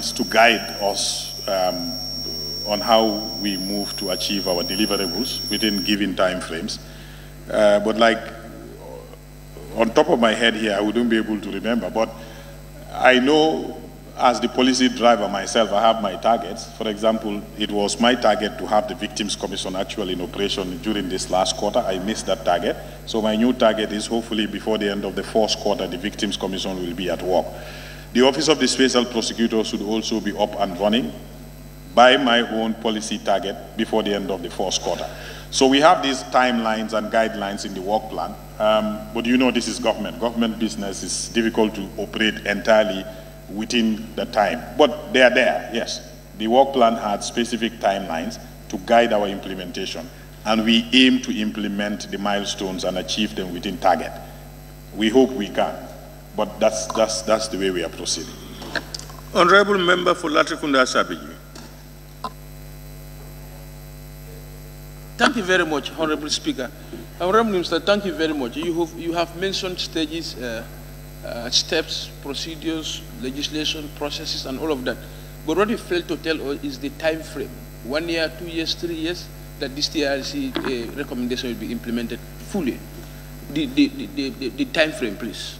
timelines to guide us on how we move to achieve our deliverables within given time frames. But like, on top of my head here, I wouldn't be able to remember, but I know as the policy driver myself, I have my targets. For example, it was my target to have the Victims Commission actually in operation during this last quarter. I missed that target. So my new target is hopefully before the end of the fourth quarter, the Victims Commission will be at work. The Office of the Special Prosecutor should also be up and running by my own policy target before the end of the fourth quarter. So we have these timelines and guidelines in the work plan. But you know this is government. Government business is difficult to operate entirely within the time. But they are there, yes. The work plan had specific timelines to guide our implementation. And we aim to implement the milestones and achieve them within target. We hope we can. But that's the way we are proceeding. Honorable Member for Latrikunda Sabiji. Thank you very much, Honorable Speaker. Honorable Minister, thank you very much. You have mentioned stages, steps, procedures, legislation, processes, and all of that. But what you failed to tell us is the time frame. 1 year, 2 years, 3 years, that this TRC recommendation will be implemented fully. The time frame, please.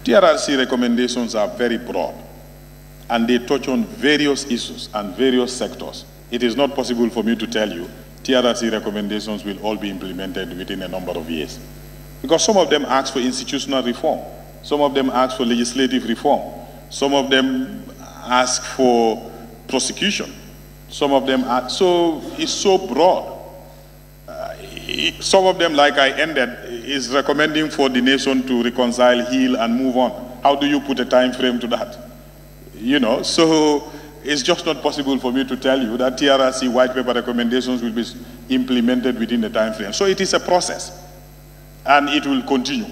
TRC recommendations are very broad, and they touch on various issues and various sectors. It is not possible for me to tell you TRC recommendations will all be implemented within a number of years. Because some of them ask for institutional reform. Some of them ask for legislative reform. Some of them ask for prosecution. Some of them are, so it's so broad. Some of them, like I ended, is recommending for the nation to reconcile, heal, and move on. How do you put a time frame to that? You know, so it's just not possible for me to tell you that TRC white paper recommendations will be implemented within the time frame. So it is a process, and it will continue.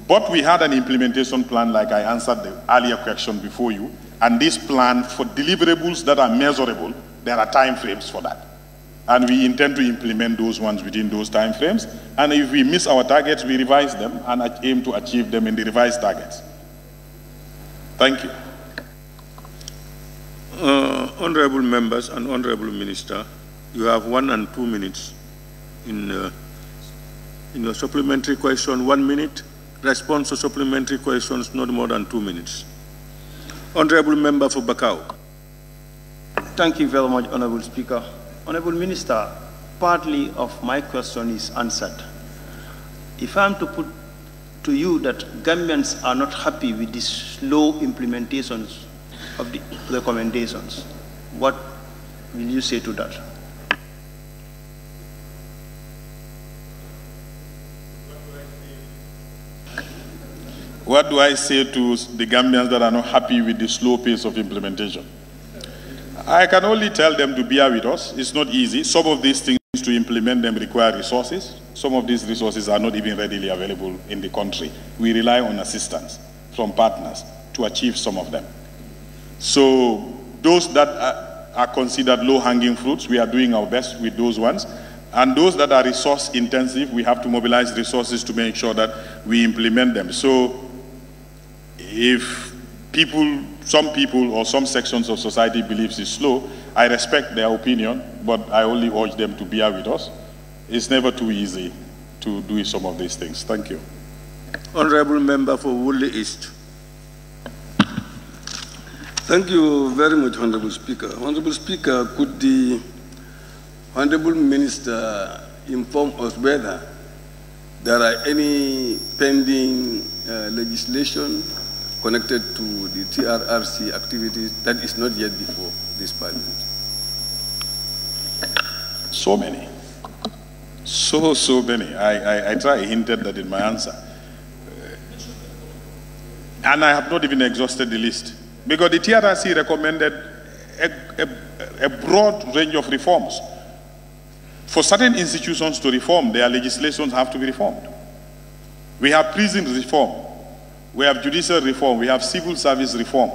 But we had an implementation plan, like I answered the earlier question before you, and this plan for deliverables that are measurable, there are time frames for that. And we intend to implement those ones within those time frames. And if we miss our targets, we revise them and aim to achieve them in the revised targets. Thank you. Honorable members and Honorable Minister, you have 1 and 2 minutes. In your supplementary question, 1 minute. Response to supplementary questions, not more than 2 minutes. Honorable Member for Bakau. Thank you very much, Honorable Speaker. Honorable Minister, partly of my question is answered. If I'm to put to you that Gambians are not happy with the slow implementations of the recommendations, what will you say to that? What do I say to the Gambians that are not happy with the slow pace of implementation? I can only tell them to bear with us. It's not easy. Some of these things, to implement them, require resources. Some of these resources are not even readily available in the country. We rely on assistance from partners to achieve some of them. So those that are considered low-hanging fruits, we are doing our best with those ones. And those that are resource-intensive, we have to mobilize resources to make sure that we implement them. So if some people or some sections of society believes it's slow, I respect their opinion, but I only urge them to bear with us. It's never too easy to do some of these things. Thank you. Honorable Member for Woodley East. Thank you very much, Honorable Speaker. Honorable Speaker, could the Honorable Minister inform us whether there are any pending legislation connected to the TRRC activities that is not yet before this Parliament? So many. So many. I hinted that in my answer. And I have not even exhausted the list. Because the TRRC recommended a broad range of reforms. For certain institutions to reform, their legislations have to be reformed. We have prison reform. We have judicial reform. We have civil service reform.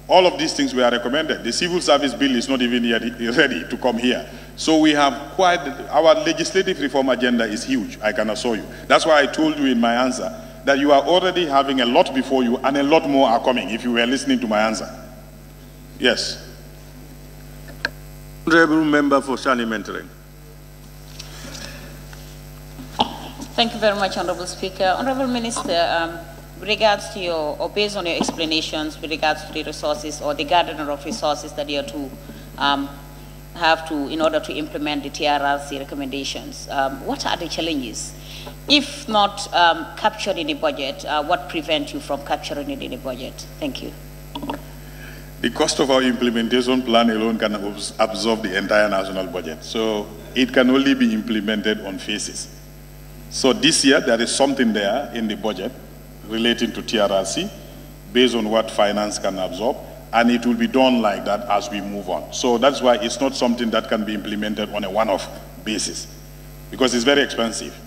All of these things were recommended. The civil service bill is not even yet ready to come here. So we have our legislative reform agenda is huge, I can assure you. That's why I told you in my answer that you are already having a lot before you and a lot more are coming, if you were listening to my answer. Yes. Honorable Member for Sani Mentoring. Thank you very much, Honorable Speaker. Honorable Minister, with regards to your, or based on your explanations with regards to the resources or the gathering of resources that you are to have to, in order to implement the TRRC recommendations, what are the challenges? If not captured in the budget, what prevents you from capturing it in the budget? Thank you. The cost of our implementation plan alone can absorb the entire national budget. So it can only be implemented on phases. So this year, there is something there in the budget relating to TRRC based on what finance can absorb, and it will be done like that as we move on. So that's why it's not something that can be implemented on a one-off basis, because it's very expensive.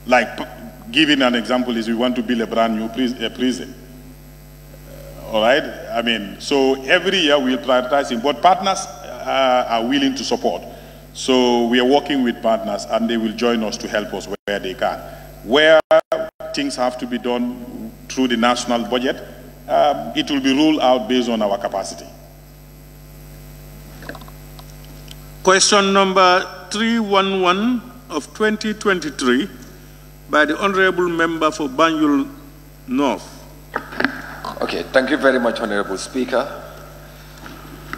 Like, giving an example is we want to build a brand new prison. All right? I mean, so every year we'll prioritize it, but partners are willing to support. So we are working with partners, and they will join us to help us where they can. Where things have to be done through the national budget, it will be ruled out based on our capacity. Question number 311 of 2023 by the Honorable Member for Banjul North. Okay, thank you very much, Honorable Speaker.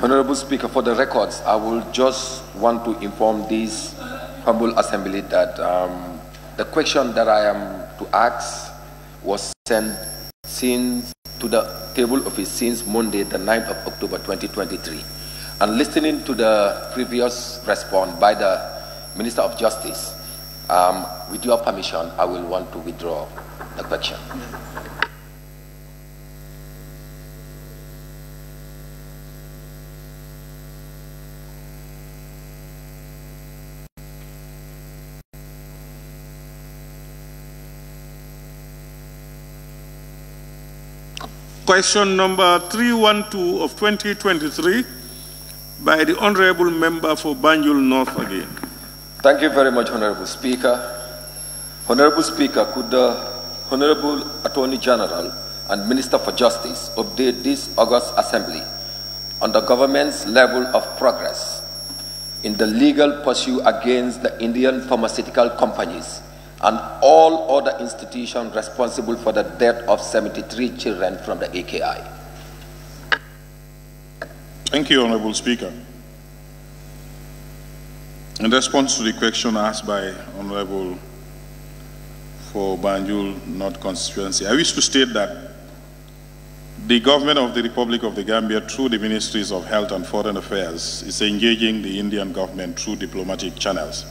Honorable Speaker, for the records, I will just want to inform this humble assembly that the question that I am to ask was sent to the table office since Monday, the 9th of October 2023. And listening to the previous response by the Minister of Justice, with your permission, I will want to withdraw the question. Question number 312 of 2023 by the Honorable Member for Banjul North again. Thank you very much, Honorable Speaker. Honorable Speaker, could the Honorable Attorney General and Minister for Justice update this August Assembly on the government's level of progress in the legal pursuit against the Indian pharmaceutical companies and all other institutions responsible for the death of 73 children from the AKI? Thank you, Honorable Speaker. In response to the question asked by Honorable for Banjul North constituency, I wish to state that the government of the Republic of the Gambia, through the Ministries of Health and Foreign Affairs, is engaging the Indian government through diplomatic channels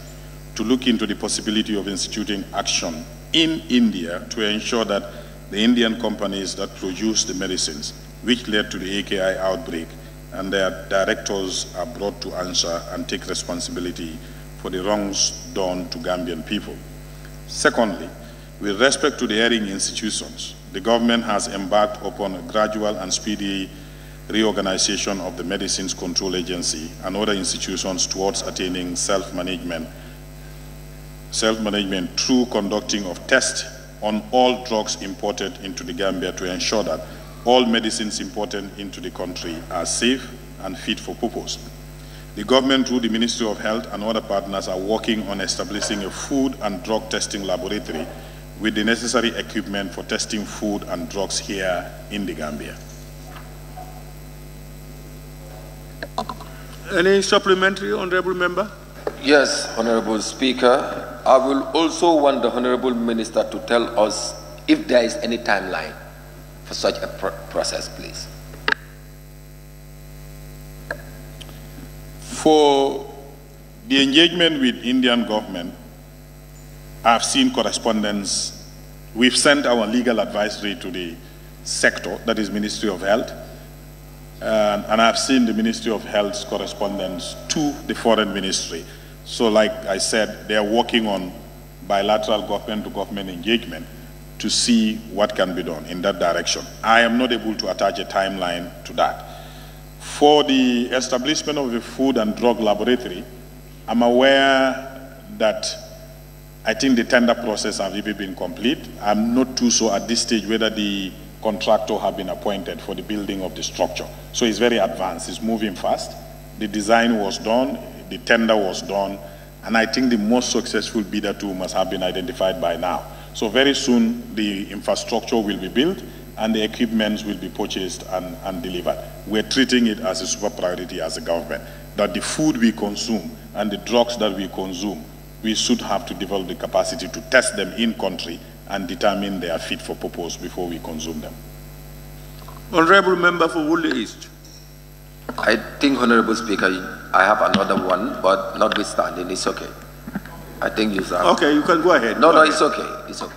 to look into the possibility of instituting action in India to ensure that the Indian companies that produce the medicines which led to the AKI outbreak and their directors are brought to answer and take responsibility for the wrongs done to Gambian people. Secondly, with respect to the hearing institutions, the government has embarked upon a gradual and speedy reorganization of the Medicines Control Agency and other institutions towards attaining self-management through conducting of tests on all drugs imported into the Gambia to ensure that all medicines imported into the country are safe and fit for purpose. The government, through the Ministry of Health and other partners, are working on establishing a food and drug testing laboratory with the necessary equipment for testing food and drugs here in the Gambia. Any supplementary, Honorable Member? Yes, Honorable Speaker. I will also want the Honorable Minister to tell us if there is any timeline for such a process, please. For the engagement with Indian government, I've seen correspondence. We've sent our legal advisory to the sector, that is Ministry of Health, and I've seen the Ministry of Health's correspondence to the Foreign Ministry. So like I said, they are working on bilateral government-to-government engagement to see what can be done in that direction. I am not able to attach a timeline to that. For the establishment of the food and drug laboratory, I'm aware that I think the tender process has even been complete. I'm not too sure at this stage whether the contractor have been appointed for the building of the structure. So it's very advanced, it's moving fast. The design was done, the tender was done, and I think the most successful bidder too must have been identified by now. So very soon the infrastructure will be built and the equipment will be purchased and delivered. We're treating it as a super priority as a government, that the food we consume and the drugs that we consume, we should have to develop the capacity to test them in country and determine they are fit for purpose before we consume them. Honorable Member for Woodley East. I think, Honorable Speaker, I have another one, but notwithstanding, it's okay. I think you have. Okay, you can go ahead. No, it's okay. It's okay.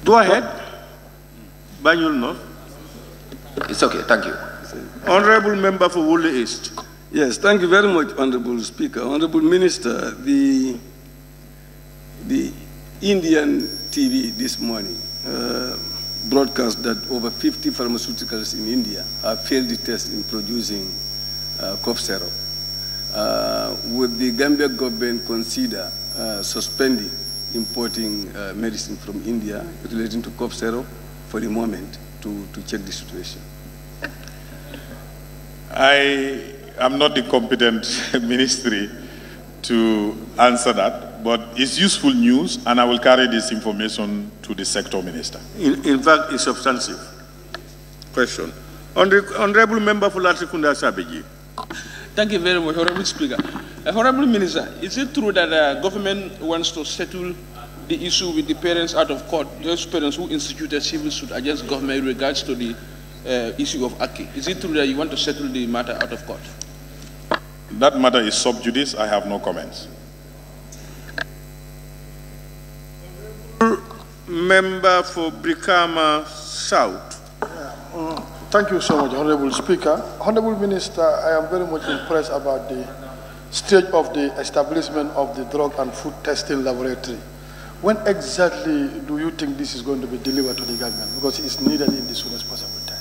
Go ahead. Banyul North. It's okay, thank you. Honorable Member for Woodley East. Yes, thank you very much, Honorable Speaker. Honorable Minister, the Indian TV this morning broadcast that over 50 pharmaceuticals in India have failed the test in producing cough syrup. Would the Gambia government consider suspending importing medicine from India relating to cough syrup for the moment to check the situation? I am not the competent ministry to answer that, but it's useful news, and I will carry this information to the sector minister. In fact, it's substantive question. Honorable Member for Latrikunda Sabiji. Thank you very much, Honorable Speaker. Honorable Minister, is it true that the government wants to settle the issue with the parents out of court, those parents who instituted civil suit against government in regards to the issue of Aki? Is it true that you want to settle the matter out of court? That matter is sub judice. I have no comments. Member for Brikama South. Thank you so much, Honorable Speaker. Honorable Minister, I am very much impressed about the stage of the establishment of the drug and food testing laboratory. When exactly do you think this is going to be delivered to the government? Because it's needed in the soonest possible time.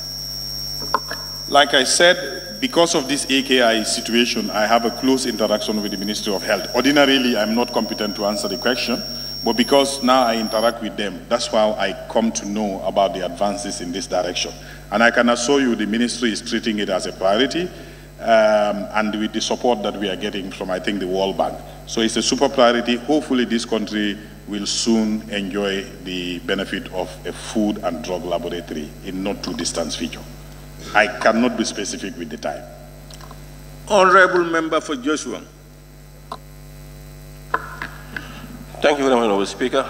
Like I said, because of this AKI situation, I have a close interaction with the Ministry of Health. Ordinarily, I'm not competent to answer the question, but because now I interact with them, that's why I come to know about the advances in this direction. And I can assure you the ministry is treating it as a priority, and with the support that we are getting from, I think, the World Bank. So it's a super priority. Hopefully this country will soon enjoy the benefit of a food and drug laboratory in not too distant future. I cannot be specific with the time. Honorable Member for Joshua. Thank you very much, Honorable Speaker.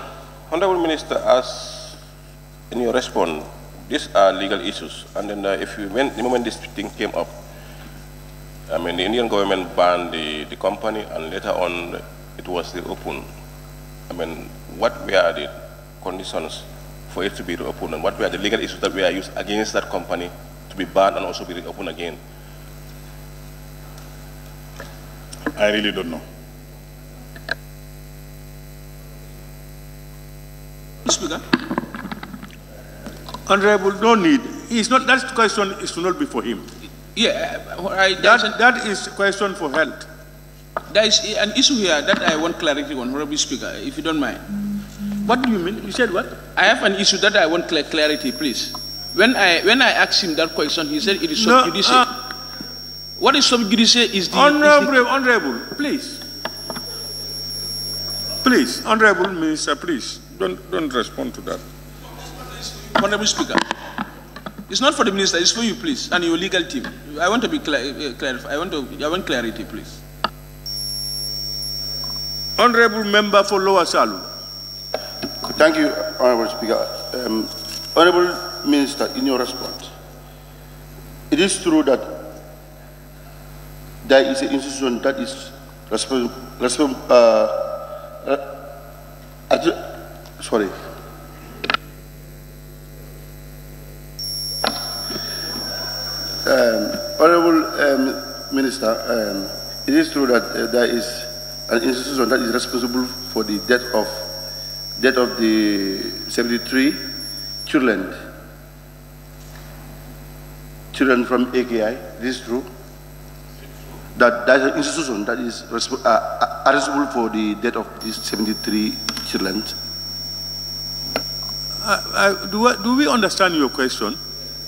Honorable Minister, as in your response, these are legal issues, and then the moment this thing came up, I mean, the Indian government banned the company, and later on it was reopened. I mean, what were the conditions for it to be reopened, and what were the legal issues that were used against that company to be banned and also be reopened again? I really don't know. Speaker. Honorable, no need. It's not, that question is to not be for him. Yeah, that is a question for health. There is an issue here that I want clarity on, Honorable Speaker, if you don't mind. What do you mean? You said what? I have an issue that I want clarity, please. When I asked him that question, he said it is sub judice. What is sub judice is the... Honorable, please. Please, Honorable Minister, please, don't respond to that. Honorable Speaker, it's not for the minister, it's for you, please, and your legal team. I want to be clarified. I want clarity, please. Honorable Member for Lower Salu. Thank you, Honorable Speaker. Honorable Minister, in your response, it is true that there is an institution that is Honorable Minister, it is true that there is an institution that is responsible for the death of the 73 children from AKI. This is true. That there is an institution that is are responsible for the death of these 73 children? Do we understand your question?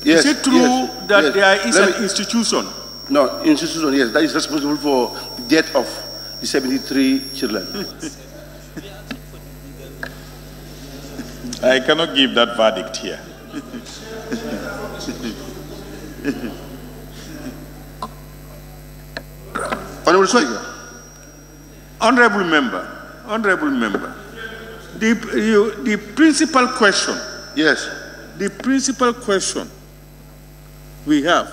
Yes. Is it true that there is an institution? No, institution, yes, that is responsible for the death of the 73 children. I cannot give that verdict here. Honorable Speaker. Honorable member, the principal question. Yes. The principal question we have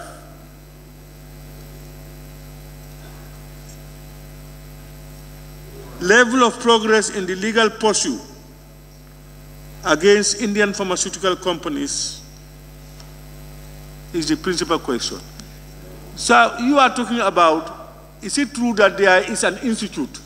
level of progress in the legal pursuit against Indian pharmaceutical companies is the principal question. So you are talking about, is it true that there is an institute?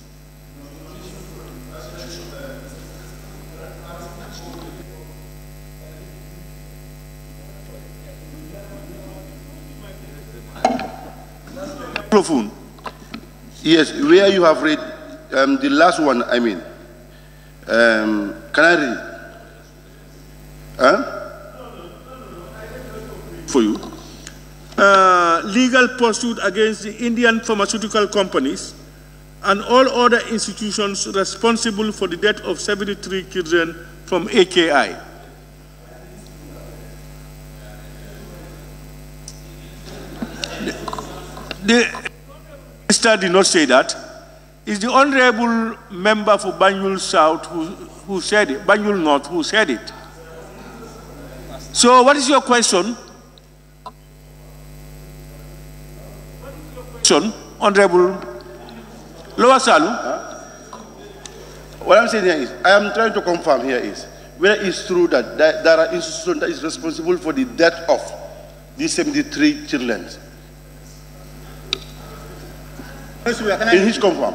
Yes, where you have read the last one, I mean. Can I read? For you. Legal pursuit against the Indian pharmaceutical companies and all other institutions responsible for the death of 73 children from AKI. The minister did not say that. It's the honorable member for Banjul South who said it, Banjul North who said it. So what is your question? Honorable Lower Salu? What I'm saying here is, I am trying to confirm here is, whether it's true that there are institutions that is responsible for the death of these 73 children. In his confirm.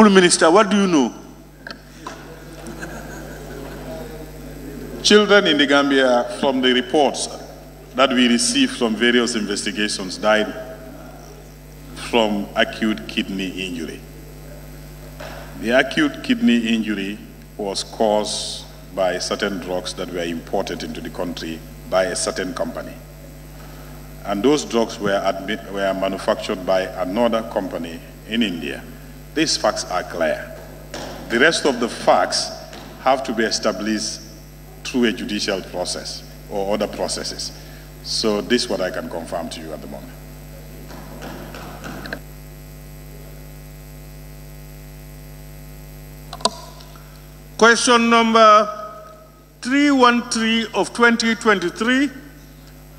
Minister, what do you know? Children in the Gambia, from the reports that we received from various investigations, died from acute kidney injury. The acute kidney injury was caused by certain drugs that were imported into the country by a certain company. And those drugs were manufactured by another company in India. These facts are clear. The rest of the facts have to be established through a judicial process or other processes. So this is what I can confirm to you at the moment. Question number 313 of 2023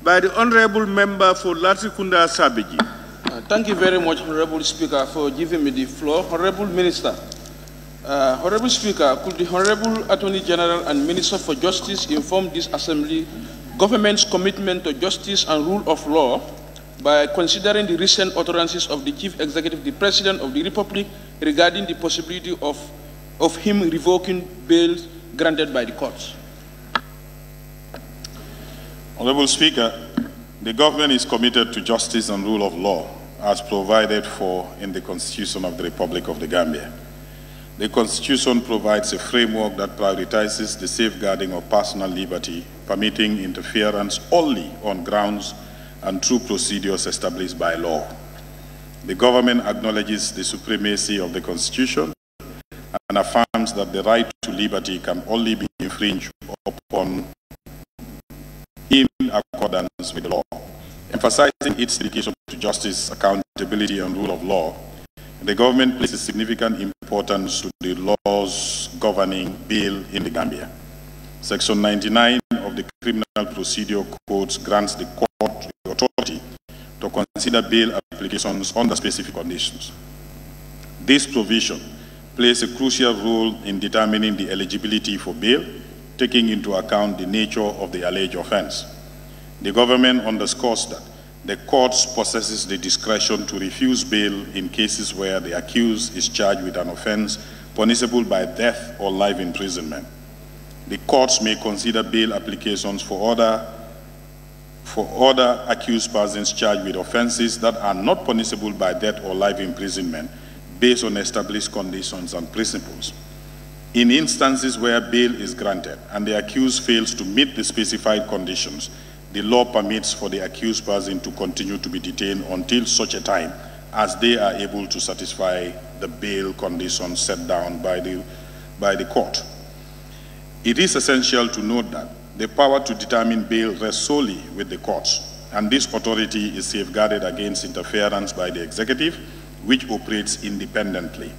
by the Honorable Member for Latrikunda Sabiji. Thank you very much, Honorable Speaker, for giving me the floor. Honorable Minister, Honorable Speaker, could the Honorable Attorney General and Minister for Justice inform this Assembly government's commitment to justice and rule of law by considering the recent utterances of the Chief Executive, the President of the Republic, regarding the possibility of him revoking bails granted by the courts? Honorable Speaker, the government is committed to justice and rule of law as provided for in the Constitution of the Republic of the Gambia. The Constitution provides a framework that prioritizes the safeguarding of personal liberty, permitting interference only on grounds and through procedures established by law. The government acknowledges the supremacy of the Constitution and affirms that the right to liberty can only be infringed upon in accordance with the law. Emphasizing its dedication to justice, accountability, and rule of law, the government places significant importance to the laws governing bail in the Gambia. Section 99 of the Criminal Procedure Code grants the court the authority to consider bail applications under specific conditions. This provision plays a crucial role in determining the eligibility for bail, taking into account the nature of the alleged offense. The government underscores that the courts possesses the discretion to refuse bail in cases where the accused is charged with an offense punishable by death or life imprisonment. The courts may consider bail applications for other for other accused persons charged with offenses that are not punishable by death or life imprisonment based on established conditions and principles. In instances where bail is granted and the accused fails to meet the specified conditions, the law permits for the accused person to continue to be detained until such a time as they are able to satisfy the bail conditions set down by the court. It is essential to note that the power to determine bail rests solely with the courts, and this authority is safeguarded against interference by the executive, which operates independently.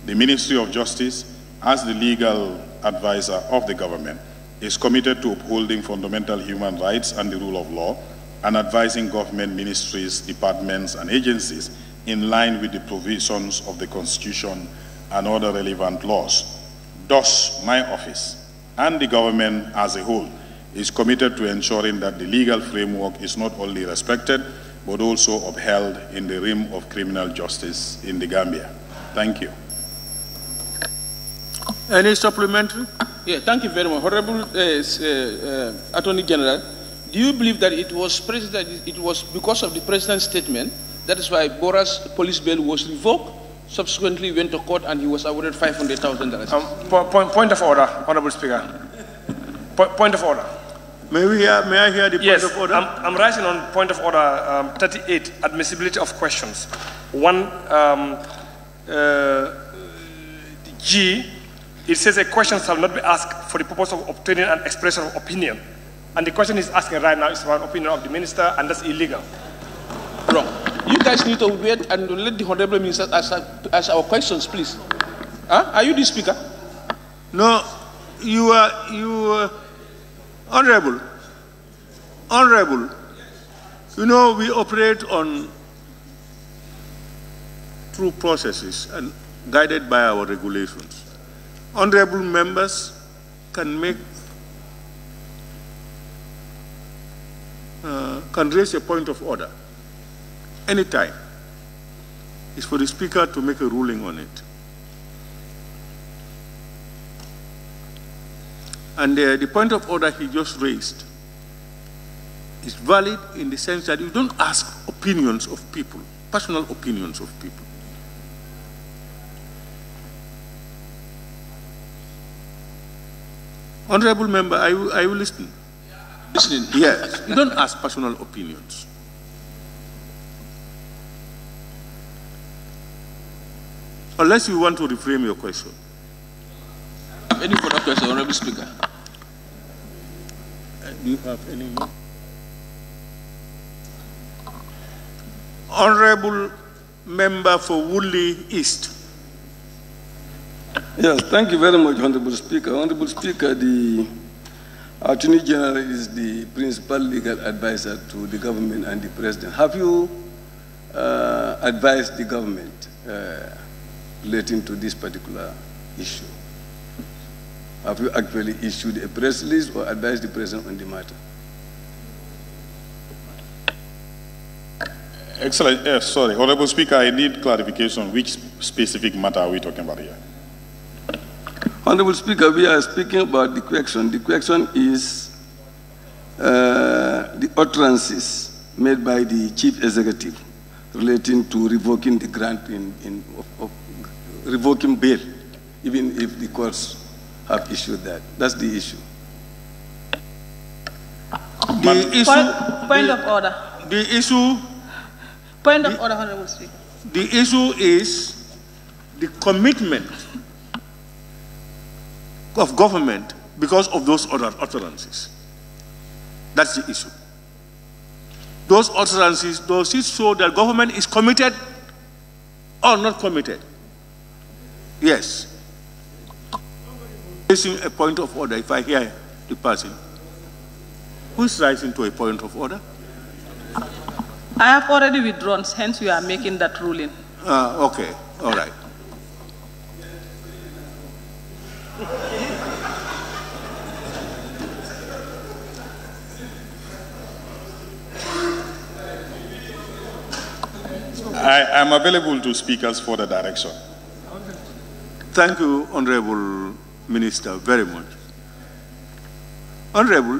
The Ministry of Justice, as the legal advisor of the government, is committed to upholding fundamental human rights and the rule of law and advising government ministries, departments, and agencies in line with the provisions of the Constitution and other relevant laws. Thus, my office and the government as a whole is committed to ensuring that the legal framework is not only respected, but also upheld in the realm of criminal justice in the Gambia. Thank you. Any supplementary? Yeah, thank you very much. Honorable Attorney General, do you believe that it was because of the President's statement, that is why Bora's police bail was revoked, subsequently went to court and he was awarded $500,000? Point of order, Honorable Speaker. Point of order. May I hear the point of order? I'm rising on point of order 38, admissibility of questions. G, it says a question shall not be asked for the purpose of obtaining an expression of opinion. And the question is asking right now is about opinion of the minister, and that's illegal. Wrong. You guys need to wait and let the Honorable Minister ask our questions, please. Huh? Are you the speaker? No, you Honorable, you know we operate on through processes and guided by our regulations. Honorable members can raise a point of order anytime. It's for the speaker to make a ruling on it. And the point of order he just raised is valid in the sense that you don't ask opinions of people, personal opinions of people. Honorable member, are you listening? Listening. Yes. You don't ask personal opinions. Unless you want to reframe your question. Any further question, Honorable Speaker? Do you have any more? Honorable member for Woodley East. Yes, thank you very much, Honorable Speaker. Honorable Speaker, the Attorney General is the principal legal advisor to the government and the President. Have you advised the government relating to this particular issue? Have you actually issued a press release or advised the President on the matter? Excellent. Yes, sorry. Honorable Speaker, I need clarification. Which specific matter are we talking about here? Honorable Speaker, we are speaking about the question. The question is the utterances made by the Chief Executive relating to revoking the grant of revoking bail, even if the courts have issued that. That's the issue. Point of order. The issue. Point of order, Honorable Speaker. The issue is the commitment of government because of those other utterances. That's the issue. Those utterances, does it show that government is committed or not committed? Yes. Raising a point of order, if I hear the person. Who is rising to a point of order? I have already withdrawn, hence we are making that ruling. Okay, all right. I am available to speakers for the direction. Thank you, Honorable Minister, very much. Honorable,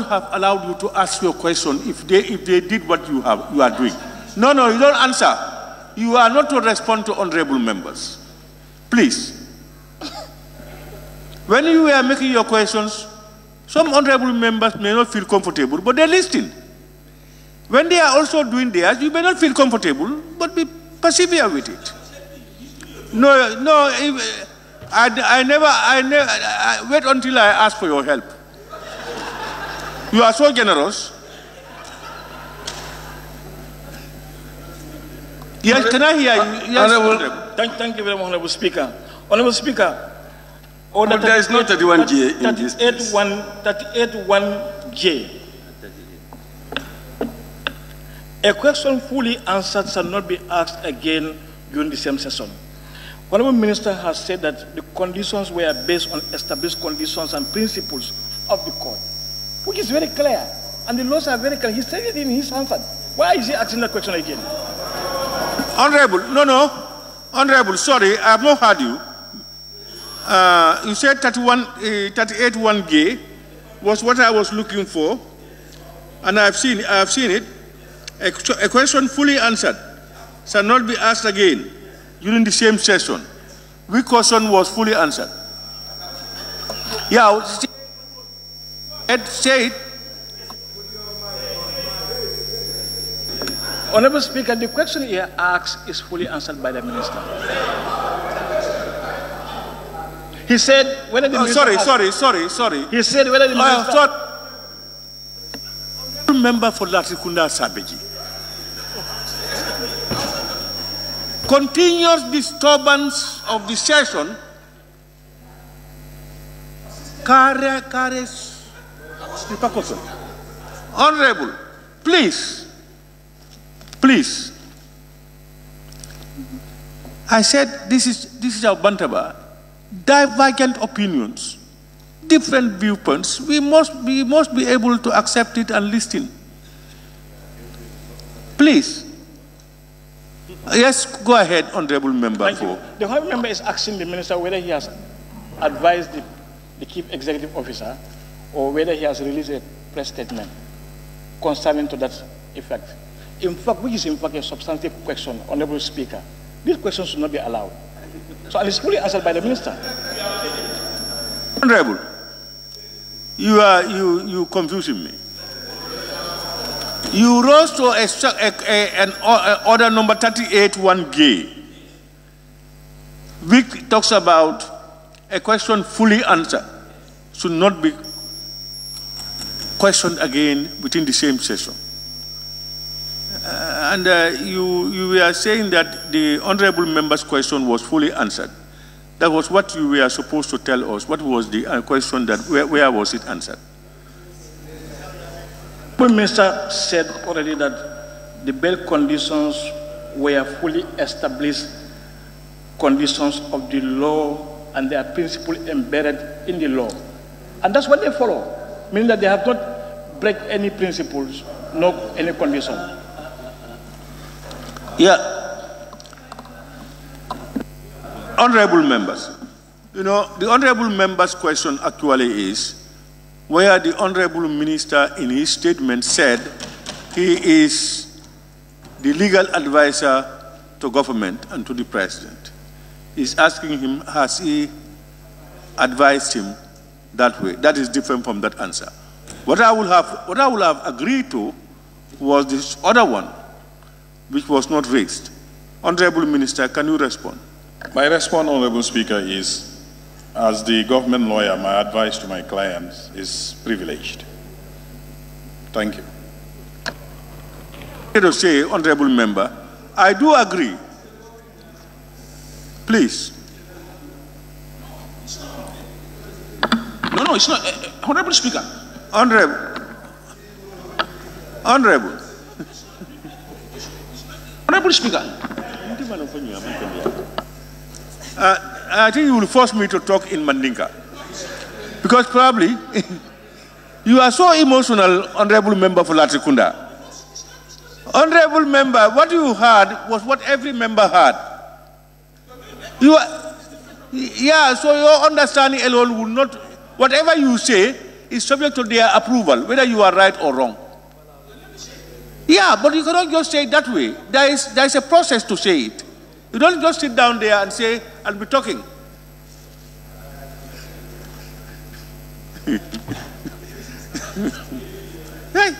not have allowed you to ask your question if they did what you are doing. No, you don't answer. You are not to respond to honorable members. Please. When you were making your questions, some honorable members may not feel comfortable, but they listen. When they are also doing theirs, you may not feel comfortable, but persevere with it. I never wait until I ask for your help. You are so generous. Yes, can I hear you? Yes, Honorable. Thank you very much, Honorable Speaker. Honorable Speaker, Order there is no 31J in this case. 38.1J. A question fully answered shall not be asked again during the same session. Honorable Minister has said that the conditions were based on established conditions and principles of the court, which is very clear, and the laws are very clear. He said it in his answer. Why is he asking that question again? Honorable, Honorable, sorry, I have not heard you. You said 38.1G was what I was looking for, and I have seen it. A question fully answered shall not be asked again during the same session. Which question was fully answered? Yeah, say it. Honorable Speaker, the question here asked is fully answered by the Minister. He said whether the minister sorry. He said whether the minister... Member for 𝒂𝒄𝒄𝒏𝒆𝒍. Continuous disturbance of the session carries repercussion. Honorable, please. I said this is our bantaba. Divergent opinions, different viewpoints. We must be able to accept it and listen. Please. Yes, go ahead, Honorable Member. The Honorable Member is asking the Minister whether he has advised the Chief Executive Officer or whether he has released a press statement concerning to that effect. In fact, which is in fact a substantive question, Honorable Speaker. This question should not be allowed. So, and it's fully answered by the Minister. Honorable, you confusing me. You rose to an order number 38.1G, which talks about a question fully answered should not be questioned again within the same session. You were saying that the honorable member's question was fully answered. That was what you were supposed to tell us. What was the question that, where was it answered? The Minister said already that the bail conditions were fully established conditions of the law and their principle embedded in the law. And that's what they follow, meaning that they have not break any principles, no any condition. Yeah. Honorable members, you know, the honorable member's question actually is where the honorable minister in his statement said he is the legal advisor to government and to the president. He's asking him, has he advised him that way? That is different from that answer. What I would have agreed to was this other one, which was not raised. Honorable Minister, can you respond? My response, Honorable Speaker, is as the government lawyer, my advice to my clients is privileged. Thank you. To say, Honorable Member, I do agree. Please. No, it's not. Honorable Speaker. Honorable. Honorable Speaker. I think you will force me to talk in Mandinka. Because probably you are so emotional, Honorable Member for Latrikunda. Honorable Member, what you heard was what every member heard. So your understanding alone will not, whatever you say is subject to their approval, whether you are right or wrong. Yeah, but you cannot just say it that way. There is a process to say it. You don't just sit down there and say, I'll be talking. Hey.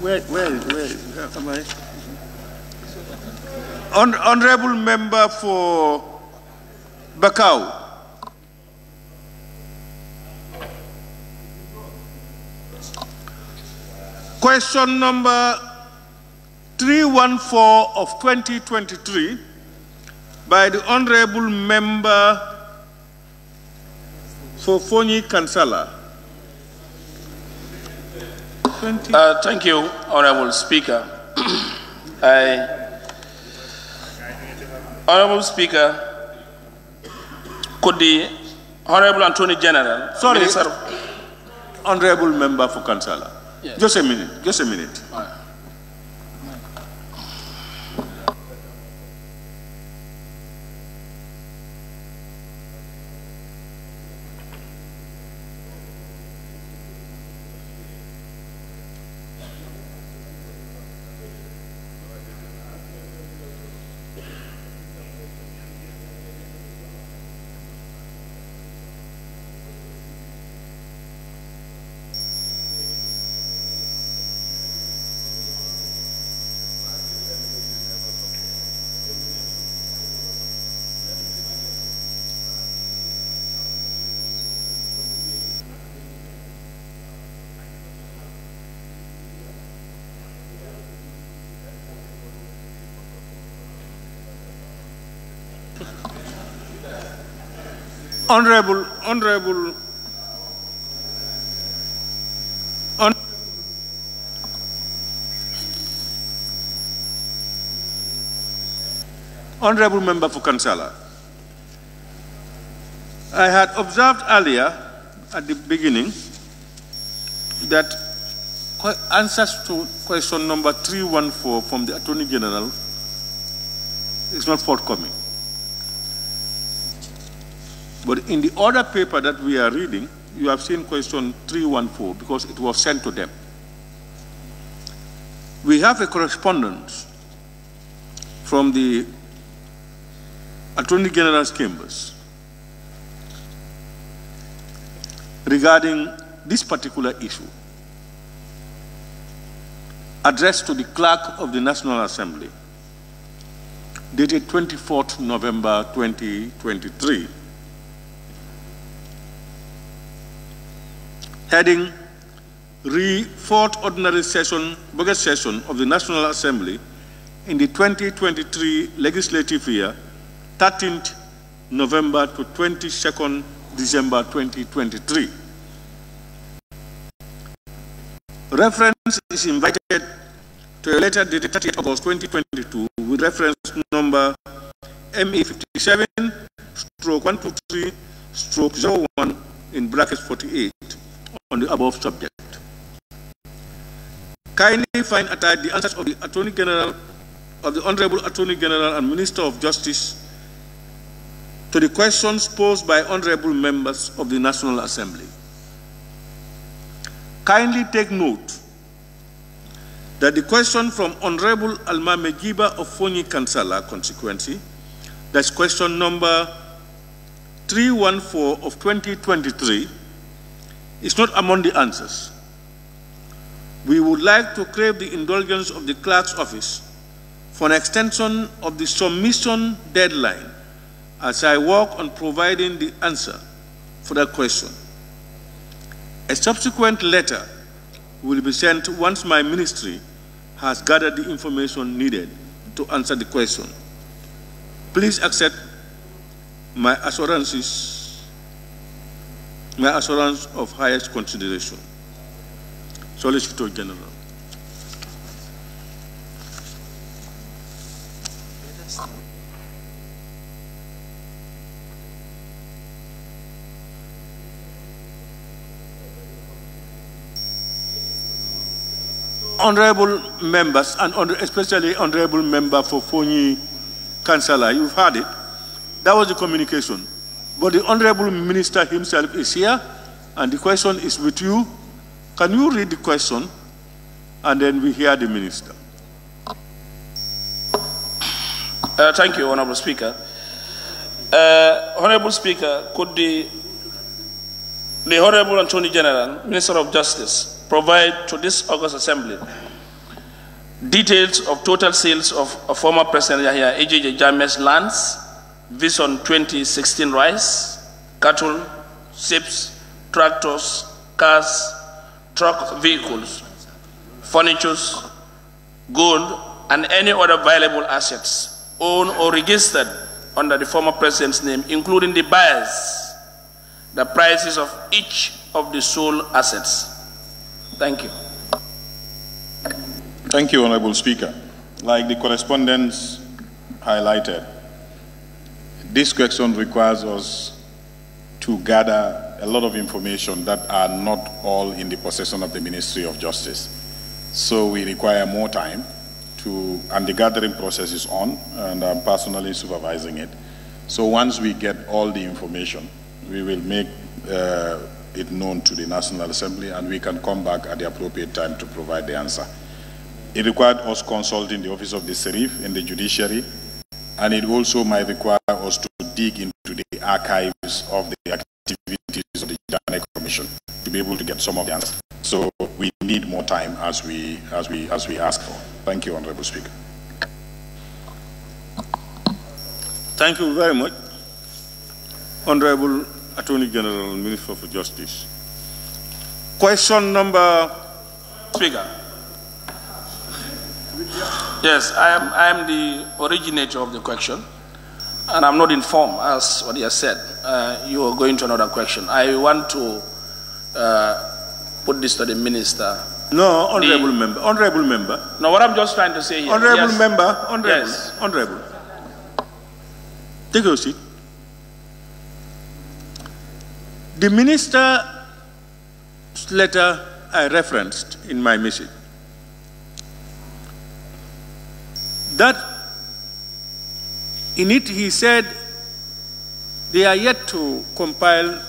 Where am I? Honorable Member for Bakau. Question number 314 of 2023 by the Honorable Member for 𝒂𝒄𝒄𝒏𝒆𝒍. Thank you, Honorable Speaker. Honorable Speaker, could the Honorable Attorney General... Sorry, Honorable Member for Kansala. Yes. Just a minute, just a minute. All right. Honorable Member for Kansala, I had observed earlier at the beginning that answers to question number 314 from the Attorney General is not forthcoming. But in the other paper that we are reading, you have seen question 314 because it was sent to them. We have a correspondence from the Attorney General's chambers regarding this particular issue, addressed to the Clerk of the National Assembly, dated 24th November 2023, heading Fourth Ordinary Session, Budget Session of the National Assembly in the 2023 legislative year, 13th November to 22nd December 2023. Reference is invited to a letter dated 30th August 2022 with reference number ME57/123/01 in brackets 48 on the above subject. Kindly find attached the answers of the Attorney General, of the Honorable Attorney General and Minister of Justice to the questions posed by honorable members of the National Assembly. Kindly take note that the question from Honorable Alma Megiba of Fonyi Kansala constituency, that's question number 314 of 2023, is not among the answers. We would like to crave the indulgence of the clerk's office for an extension of the submission deadline as I work on providing the answer for that question. A subsequent letter will be sent once my ministry has gathered the information needed to answer the question. Please accept my assurance of highest consideration. Solicitor General. Honorable members, and especially Honorable Member for Fonyi Kansala, you've heard it. That was the communication. But the Honorable Minister himself is here, and the question is with you. Can you read the question, and then we hear the Minister? Thank you, Honorable Speaker. Honorable Speaker, could the Honorable Attorney General, Minister of Justice, provide to this August Assembly details of total sales of former President Yahya Jammeh's lands, Vision 2016 rice, cattle, ships, tractors, cars, truck vehicles, furniture, gold, and any other valuable assets owned or registered under the former President's name, including the buyers, the prices of each of the sold assets. Thank you. Thank you, Honorable Speaker. Like the correspondents highlighted, this question requires us to gather a lot of information that are not all in the possession of the Ministry of Justice. So we require more time and the gathering process is on, and I'm personally supervising it. So once we get all the information, we will make it known to the National Assembly, and we can come back at the appropriate time to provide the answer. It required us consulting the Office of the Sheriff in the judiciary, and it also might require us to dig into the archives of the activities of the Judicial Commission to be able to get some of the answers. So we need more time as we ask for. Thank you, Honorable Speaker. Thank you very much, Honorable Attorney General and Minister for Justice. Question number... Speaker. Yes, I am the originator of the question, and I'm not informed as what he has said. You are going to another question. I want to put this to the Minister. No, Honorable Member. Honorable Member. No, what I'm just trying to say here. Honorable yes. Member. Honorable. Yes. Honorable. Take your seat. The Minister's letter I referenced in my message, that in it he said they are yet to compile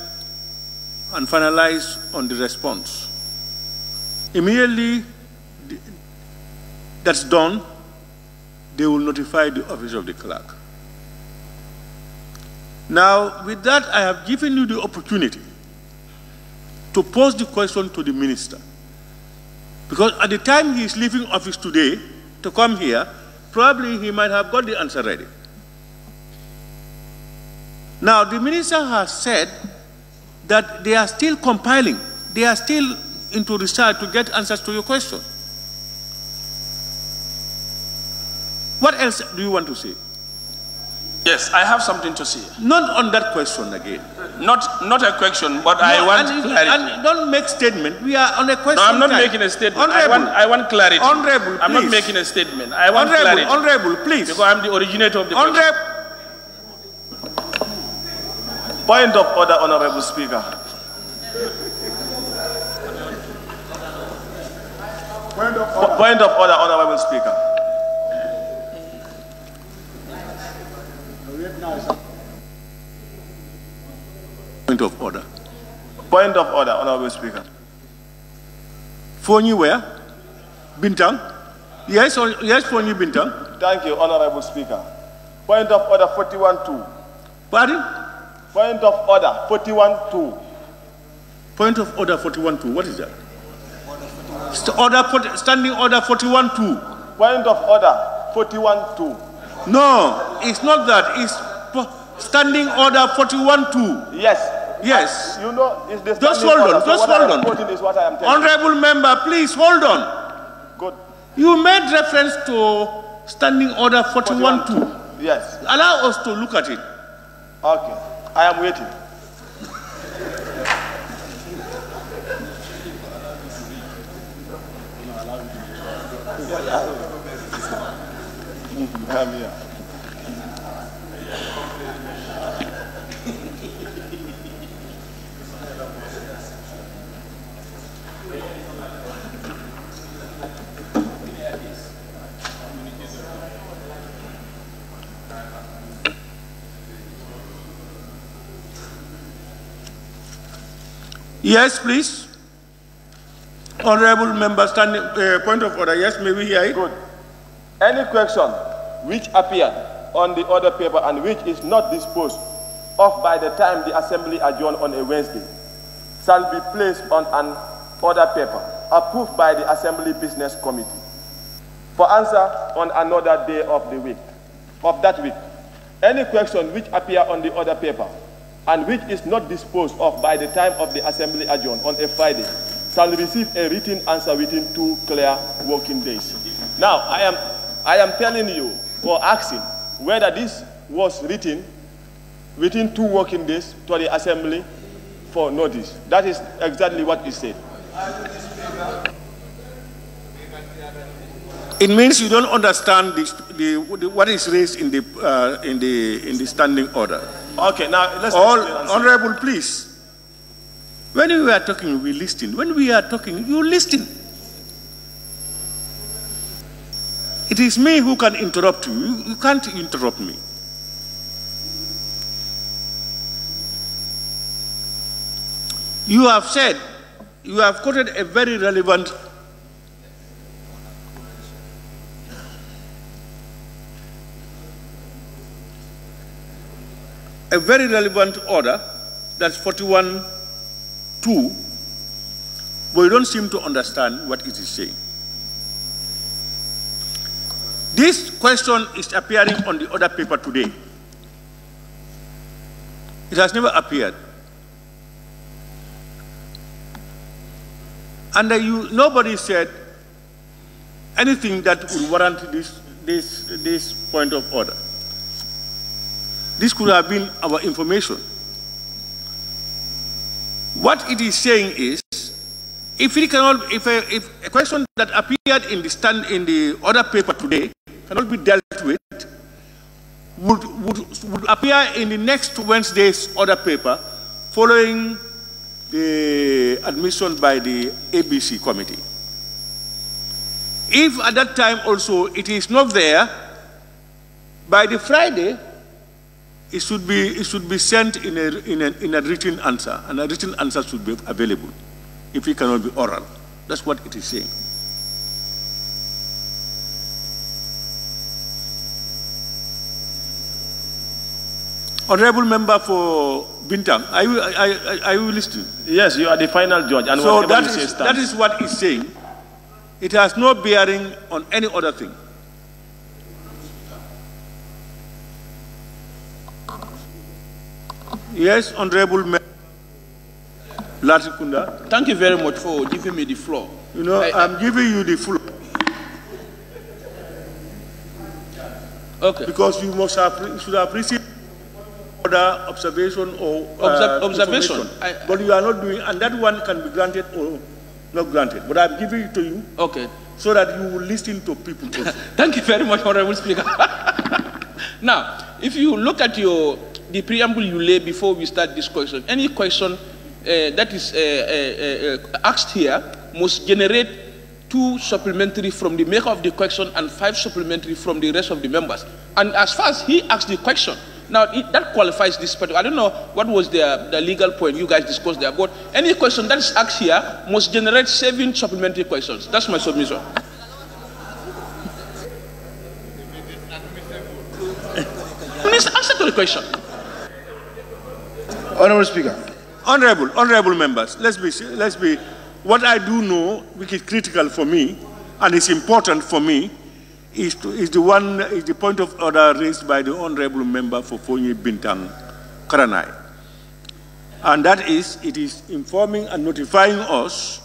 and finalize on the response. Immediately that's done, they will notify the Office of the Clerk. Now, with that, I have given you the opportunity to pose the question to the Minister. Because at the time he is leaving office today to come here, probably he might have got the answer ready. Now, the Minister has said that they are still compiling, they are still into research to get answers to your question. What else do you want to say? Yes, I have something to say. Not on that question again. Not a question, but I want clarity. And don't make statement. We are on a question. No, I'm not making a statement. I want clarity. Honorable, please. I'm not making a statement. I want clarity. Honorable, please. Because I'm the originator of the question. Point of order, Honorable Speaker. Point of order, Honorable Speaker. Point of order. Point of order, Honorable Speaker. Phone you where? Bintang? Yes, yes, phone you Bintang. Thank you, Honorable Speaker. Point of order 41-2. Pardon? Point of order 41-2. Point of order 41-2. What is that? Standing order 41-2. Point of order 41-2. No, it's not that. It's standing order 41-2. Yes. Yes. You know, it's the just hold on. Just hold on. Is what I am telling Honorable member, please hold on. Good. You made reference to standing order 41-2. Yes. Allow us to look at it. Okay. I am waiting. Yes, please. Honorable member, standing point of order. Yes, may we hear it? Good. Any question which appeared on the order paper and which is not disposed of by the time the assembly adjourned on a Wednesday shall be placed on an order paper approved by the Assembly Business Committee for answer on another day of the week, of that week. Any question which appear on the order paper and which is not disposed of by the time of the assembly adjourned on a Friday shall receive a written answer within 2 clear working days. Now, I am telling you or asking whether this was written within 2 working days to the assembly for notice. That is exactly what he said. It means you don't understand what is raised in the standing order. Okay, now let's. Honorable, please. When we are talking, we listen. When we are talking, you listen. It is me who can interrupt you. You can't interrupt me. You have said, you have quoted a very relevant order, that's 41-2, but you don't seem to understand what it is saying. This question is appearing on the order paper today. It has never appeared. And nobody said anything that would warrant this point of order. This could have been our information. What it is saying is, if a question that appeared in the order paper today cannot be dealt with, would appear in the next Wednesday's order paper following the admission by the ABC committee. If at that time also it is not there, by the Friday, it should be sent in a written answer, and a written answer should be available if it cannot be oral. That's what it is saying. Honorable member for Bintang, are you listening? Yes, you are the final judge. And so that is what it's saying. It has no bearing on any other thing. Yes, Honorable Member Latikunda. Thank you very much for giving me the floor. You know, I'm giving you the floor. Okay. Because you should have received other observation or observation. But you are not doing, and that one can be granted or not granted. But I'm giving it to you. Okay. So that you will listen to people also. Thank you very much, Honorable Speaker. Now, if you look at the preamble you lay before we start this question, any question that is asked here must generate 2 supplementary from the maker of the question and 5 supplementary from the rest of the members. And as far as he asked the question, now that qualifies this particular. I don't know what was the legal point you guys discussed there, but any question that is asked here must generate 7 supplementary questions. That's my submission. Minister, answer to the question. Honorable Speaker. Honorable members, let's be, what I do know, which is critical for me, and is important for me, is the point of order raised by the Honorable Member for Fonyi Bintang Karanai. And that is, it is informing and notifying us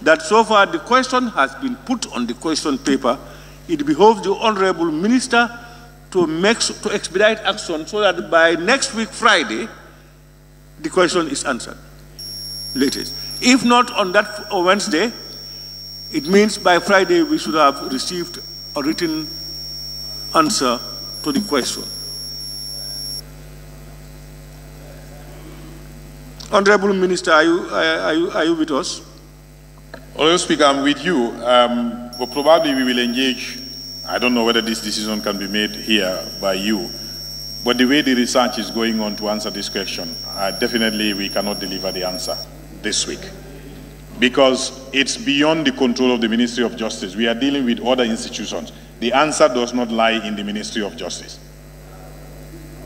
that so far the question has been put on the question paper. It behoves the Honorable Minister to expedite action so that by next week, Friday, the question is answered. Latest. If not on that Wednesday, it means by Friday we should have received a written answer to the question. Honorable Minister, are you with us? Honorable Speaker, I'm with you. But probably we will engage. I don't know whether this decision can be made here by you. But the way the research is going on to answer this question, definitely we cannot deliver the answer this week. Because it's beyond the control of the Ministry of Justice. We are dealing with other institutions. The answer does not lie in the Ministry of Justice.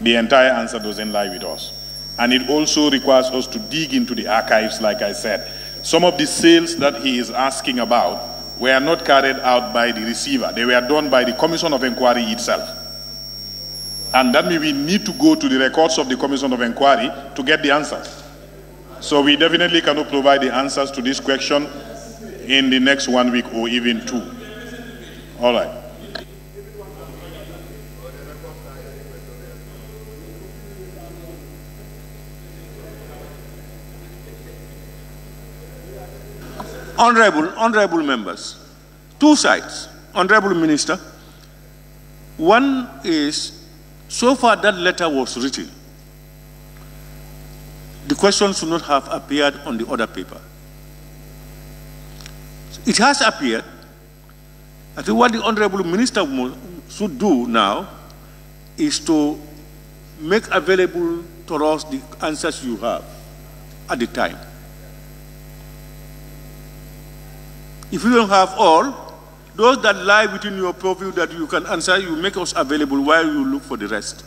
The entire answer doesn't lie with us. And it also requires us to dig into the archives, like I said. Some of the sales that he is asking about were not carried out by the receiver. They were done by the Commission of Inquiry itself. And that means we need to go to the records of the Commission of Inquiry to get the answers. So we definitely cannot provide the answers to this question in the next 1 week or even 2. All right. Honorable members, 2 sides. Honorable Minister, one is, so far that letter was written. The question should not have appeared on the other paper. It has appeared. I think what the Honorable Minister should do now is to make available to us the answers you have at the time. If you don't have all, those that lie within your purview that you can answer, you make us available while you look for the rest.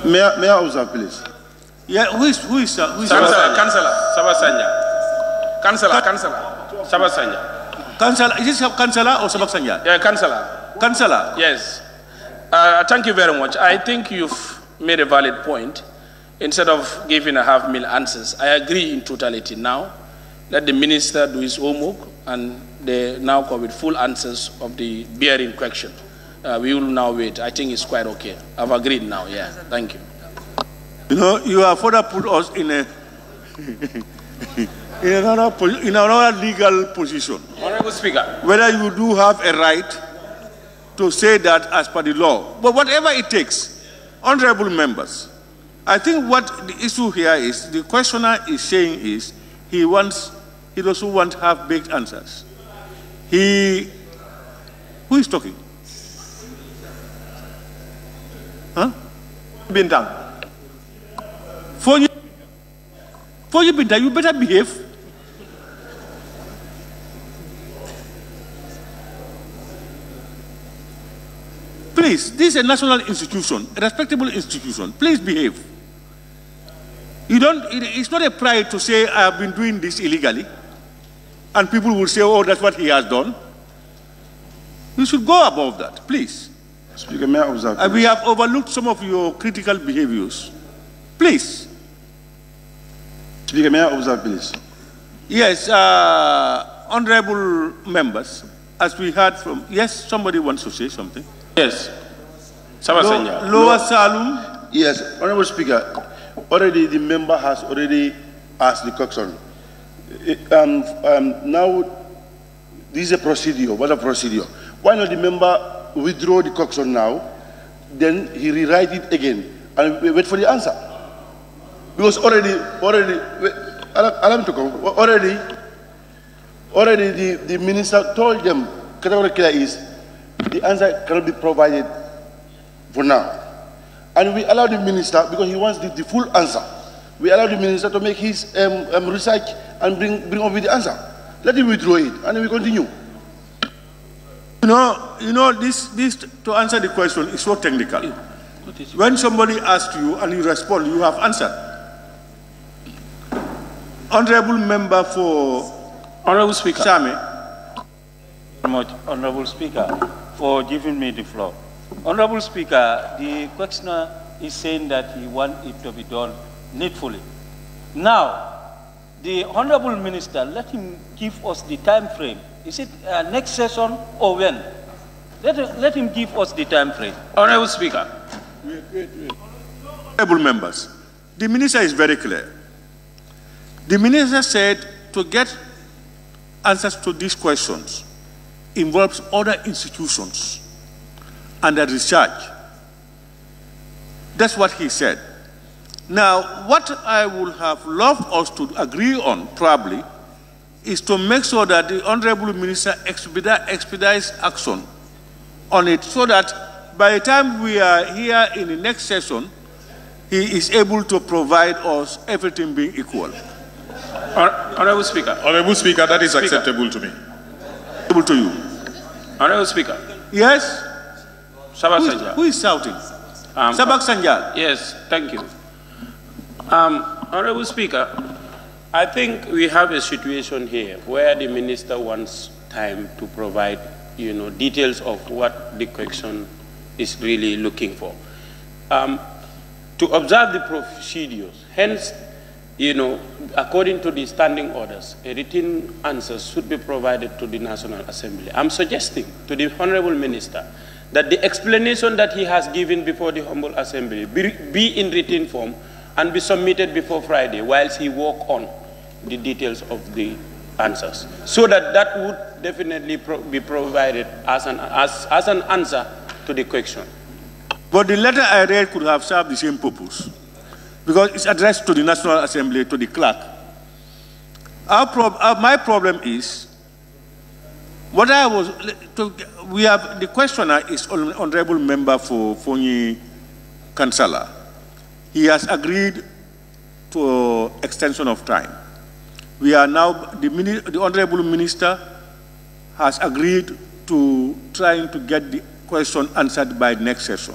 May I observe, please? Yeah, who is Councillor Sabasanya. Councillor Sabasanya. Councillor, is this Councillor or Sabasanya? Yeah, Councillor. Councillor. Yes. Thank you very much. I think you've made a valid point. Instead of giving a half-meal answers, I agree in totality now. Let the minister do his homework and they now come with full answers of the bearing question. We will now wait. I think it's quite okay. I've agreed now, yeah. Thank you. You know, you have further put us in another legal position. Honorable Speaker. Whether you do have a right to say that as per the law. But whatever it takes, honorable members, I think what the issue here is, the questioner is saying is, he doesn't want half-baked answers. Who is talking? Huh? Bintang. For you, Bintang, you better behave. Please, this is a national institution, a respectable institution. Please behave. It's not a pride to say, I have been doing this illegally. And people will say, oh, that's what he has done. You should go above that, please. Speaker, may I observe? We have overlooked some of your critical behaviors. Please. Speaker, may I observe, please? Yes, honorable members, as we heard from, yes, somebody wants to say something. Yes. Lower Salum. Yes, Honorable Speaker, already the member has already asked the question. Now, this is a procedure. What a procedure. Why not the member withdraw the question now, then he rewrite it again, and wait for the answer? Because already, the minister told them, categorically is, the answer cannot be provided for now. And we allow the minister, because he wants the full answer, we allow the minister to make his research and bring up with the answer. Let him withdraw it, and then we continue. This to answer the question is so technical. When somebody asks you and you respond, you have answered. Honorable member for Honorable Speaker. Same. Honorable Speaker, for giving me the floor. Honorable Speaker, the questioner is saying that he wants it to be done needfully. Now, the Honorable Minister, let him give us the time frame. Is it next session or when? Let him give us the time frame. Honorable Speaker. Honorable members, the minister is very clear. The minister said to get answers to these questions involves other institutions and the research. That's what he said. Now, what I would have loved us to agree on, probably, is to make sure that the Honorable Minister expedites action on it, so that by the time we are here in the next session, he is able to provide us everything being equal. Honorable Speaker. Honorable Speaker, that is acceptable to me. Acceptable to you. Honorable Speaker. Yes? Who is shouting? 𝒂𝒏𝒔. Yes, thank you. Honorable Speaker, I think we have a situation here where the minister wants time to provide, details of what the question is really looking for. To observe the procedures, hence, according to the standing orders, a written answer should be provided to the National Assembly. I'm suggesting to the Honorable Minister that the explanation that he has given before the Humble Assembly be in written form and be submitted before Friday whilst he work on the details of the answers, so that would definitely be provided as an answer to the question. But the letter I read could have served the same purpose, because it's addressed to the National Assembly, to the clerk. My problem is, the questioner is Honorable Member for 𝒂𝒄𝒄𝒏𝒆𝒍. He has agreed to extension of time. We are now, the Honorable Minister has agreed to trying to get the question answered by next session.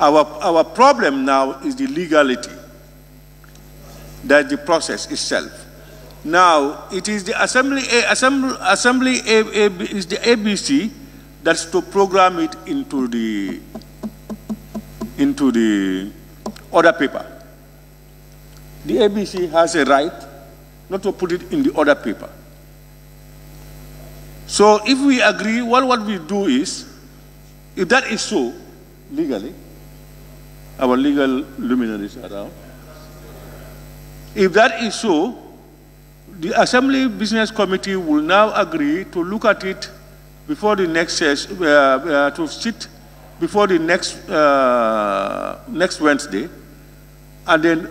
Our problem now is the legality, that's the process itself. Now, it is the Assembly is the ABC that's to program it into the order paper. The ABC has a right not to put it in the order paper. So if we agree, what we do is, if that is so, legally, our legal luminaries are around. If that is so, the Assembly Business Committee will now agree to look at it before the next session, to sit before the next Wednesday, and then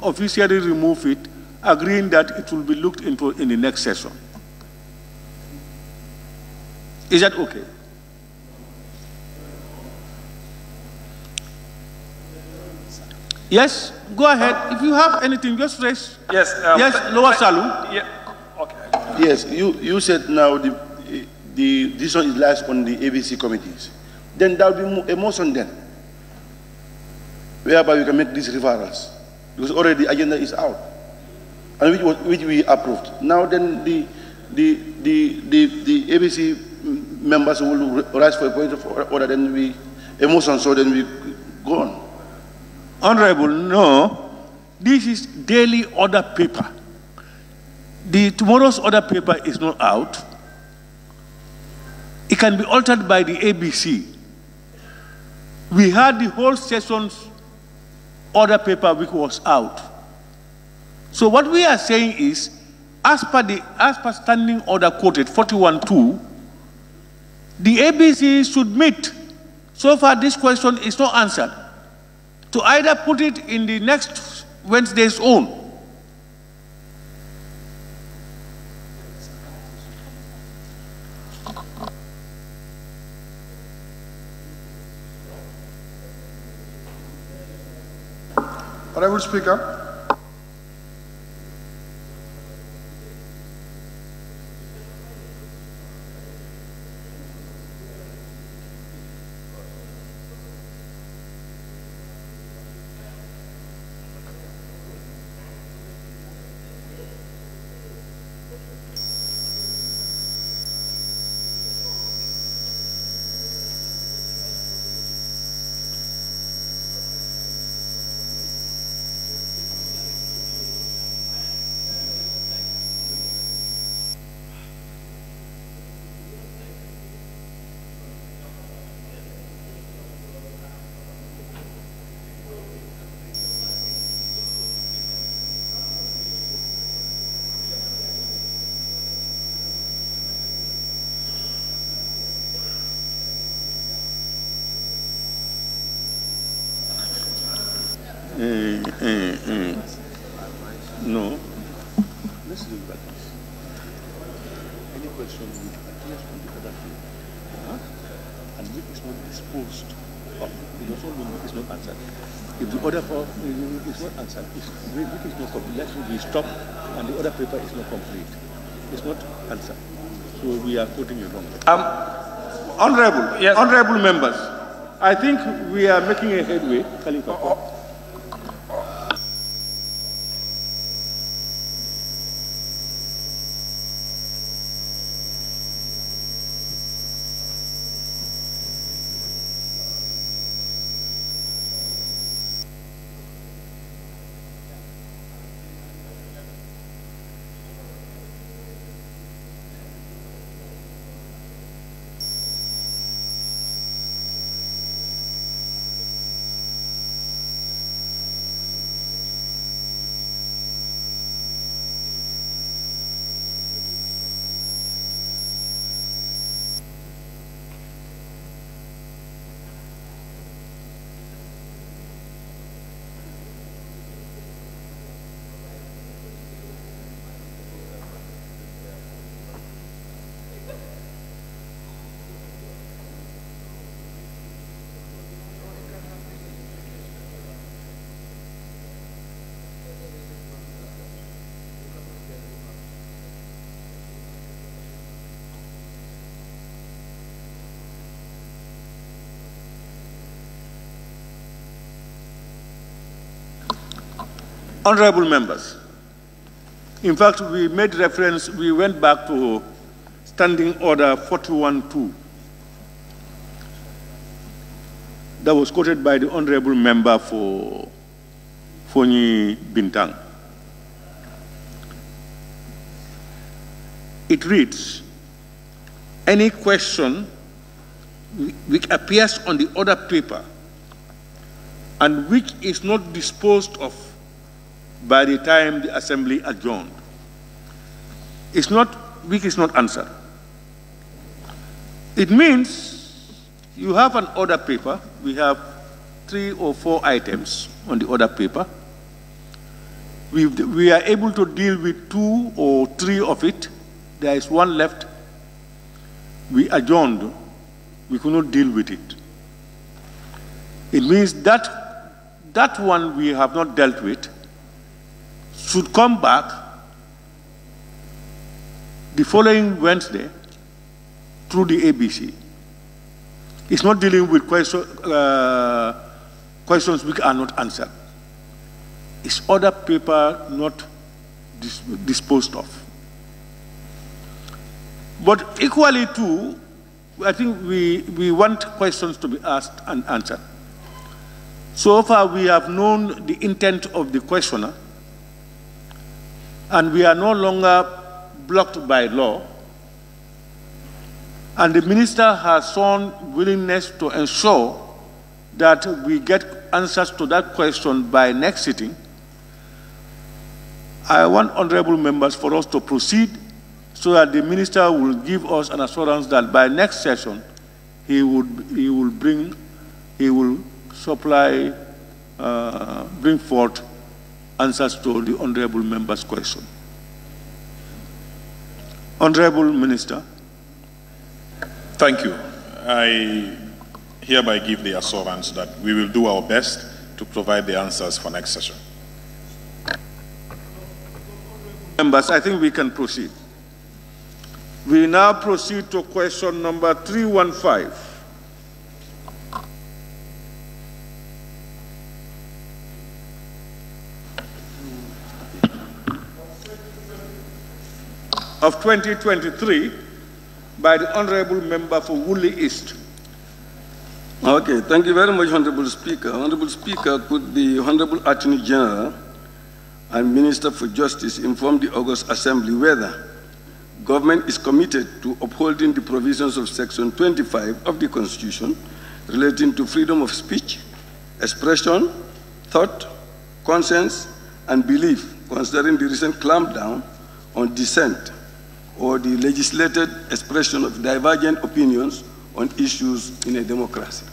officially remove it, agreeing that it will be looked into in the next session. Is that okay? Yes, go ahead. If you have anything, just raise. Yes. Yes, Lower Salum. Yeah. Okay. Yes, you said now this one lies on the ABC committees. Then there will be a motion then, whereby we can make these referrals, because already the agenda is out, and which we approved. Now then the ABC members will rise for a point of order, then a motion, so then we go on. Honorable, no, this is daily order paper. Tomorrow's order paper is not out. it can be altered by the ABC. We had the whole session's order paper which was out. So what we are saying is, as per standing order quoted 41.2, the ABC should meet. So far, this question is not answered. To either put it in the next Wednesday's own. Honorable Speaker. No. Let's do that. Any question which appears on the other field, and which is not disposed of, it does not mean it is not answered. If the order for is not answered, which is not complete, that should be stopped, and the other paper is not complete. It's not answered. So we are putting it wrong. Honorable, yes. Honorable members, I think we are making a headway. Honorable members, in fact, we made reference, we went back to Standing Order 41.2 that was quoted by the Honorable Member for Fonyi Bintang. It reads, any question which appears on the order paper and which is not disposed of by the time the Assembly adjourned, which is not answered. It means you have an order paper. We have 3 or 4 items on the order paper. We are able to deal with 2 or 3 of it. There is 1 left. We adjourned. We could not deal with it. It means that one we have not dealt with should come back the following Wednesday through the ABC. It's not dealing with questions which are not answered. It's order paper not disposed of. But equally too, I think we want questions to be asked and answered. So far we have known the intent of the questioner, and we are no longer blocked by law and the minister has shown willingness to ensure that we get answers to that question by next sitting, I want honorable members for us to proceed so that the minister will give us an assurance that by next session he will bring forth answers to the honorable member's question. Honorable Minister. Thank you. I hereby give the assurance that we will do our best to provide the answers for next session. Members, I think we can proceed. We now proceed to question number 315. Of 2023 by the Honorable Member for Woolly East. Okay, thank you very much, Honorable Speaker. Honorable Speaker, could the Honorable Attorney General and Minister for Justice inform the August Assembly whether government is committed to upholding the provisions of Section 25 of the Constitution relating to freedom of speech, expression, thought, conscience, and belief, considering the recent clampdown on dissent or the legislated expression of divergent opinions on issues in a democracy.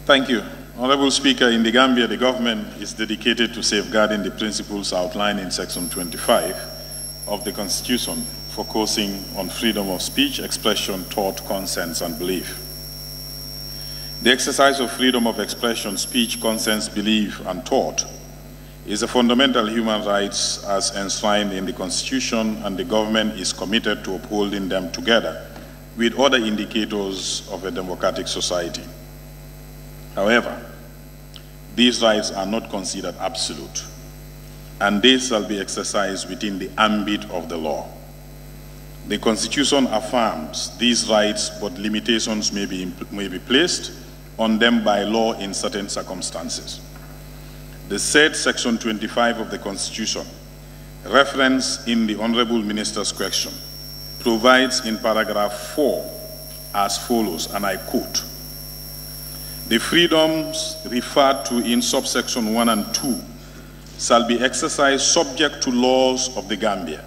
Thank you. Honorable Speaker, in the Gambia, the government is dedicated to safeguarding the principles outlined in Section 25 of the Constitution, focusing on freedom of speech, expression, thought, conscience, and belief. The exercise of freedom of expression, speech, conscience, belief, and thought is a fundamental human right as enshrined in the Constitution, and the government is committed to upholding them together with other indicators of a democratic society. However, these rights are not considered absolute, and they shall be exercised within the ambit of the law. The Constitution affirms these rights, but limitations may be placed on them by law in certain circumstances. The said Section 25 of the Constitution, referenced in the Honorable Minister's question, provides in paragraph 4 as follows, and I quote, "The freedoms referred to in subsection 1 and 2 shall be exercised subject to laws of the Gambia,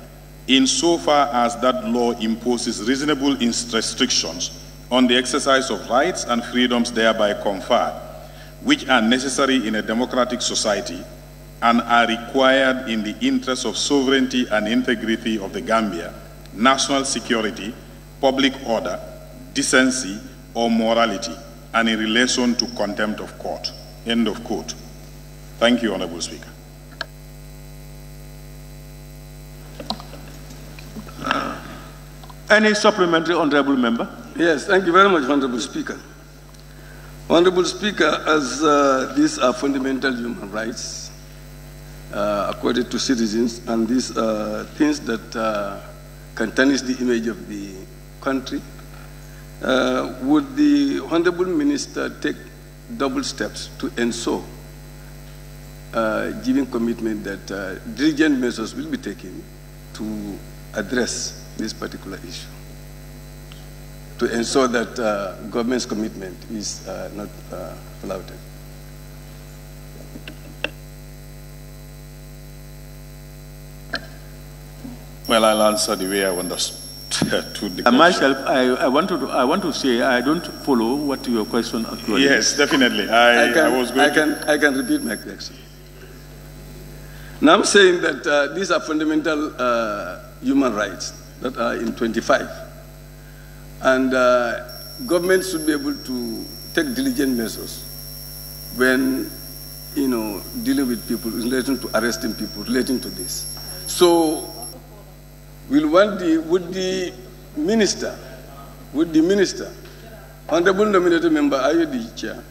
insofar as that law imposes reasonable restrictions on the exercise of rights and freedoms thereby conferred, which are necessary in a democratic society and are required in the interest of sovereignty and integrity of the Gambia, national security, public order, decency, or morality, and in relation to contempt of court." End of quote. Thank you, Honorable Speaker. Any supplementary, Honorable Member? Yes, thank you very much, Honorable Speaker. Honorable Speaker, as these are fundamental human rights according to citizens, and these are things that can tarnish the image of the country, would the Honorable Minister take double steps to ensure, giving commitment that diligent measures will be taken to address this particular issue, to ensure that government's commitment is not flouted? Well, I'll answer the way I understood the question. Myself, I want to say I don't follow what your question actually is. Yes, definitely. I can repeat my question. Now I'm saying that these are fundamental human rights that are in 25. And government should be able to take diligent measures when, dealing with people, relating to arresting people, relating to this. So, would the minister, Honorable Nominated Member, are you the chair?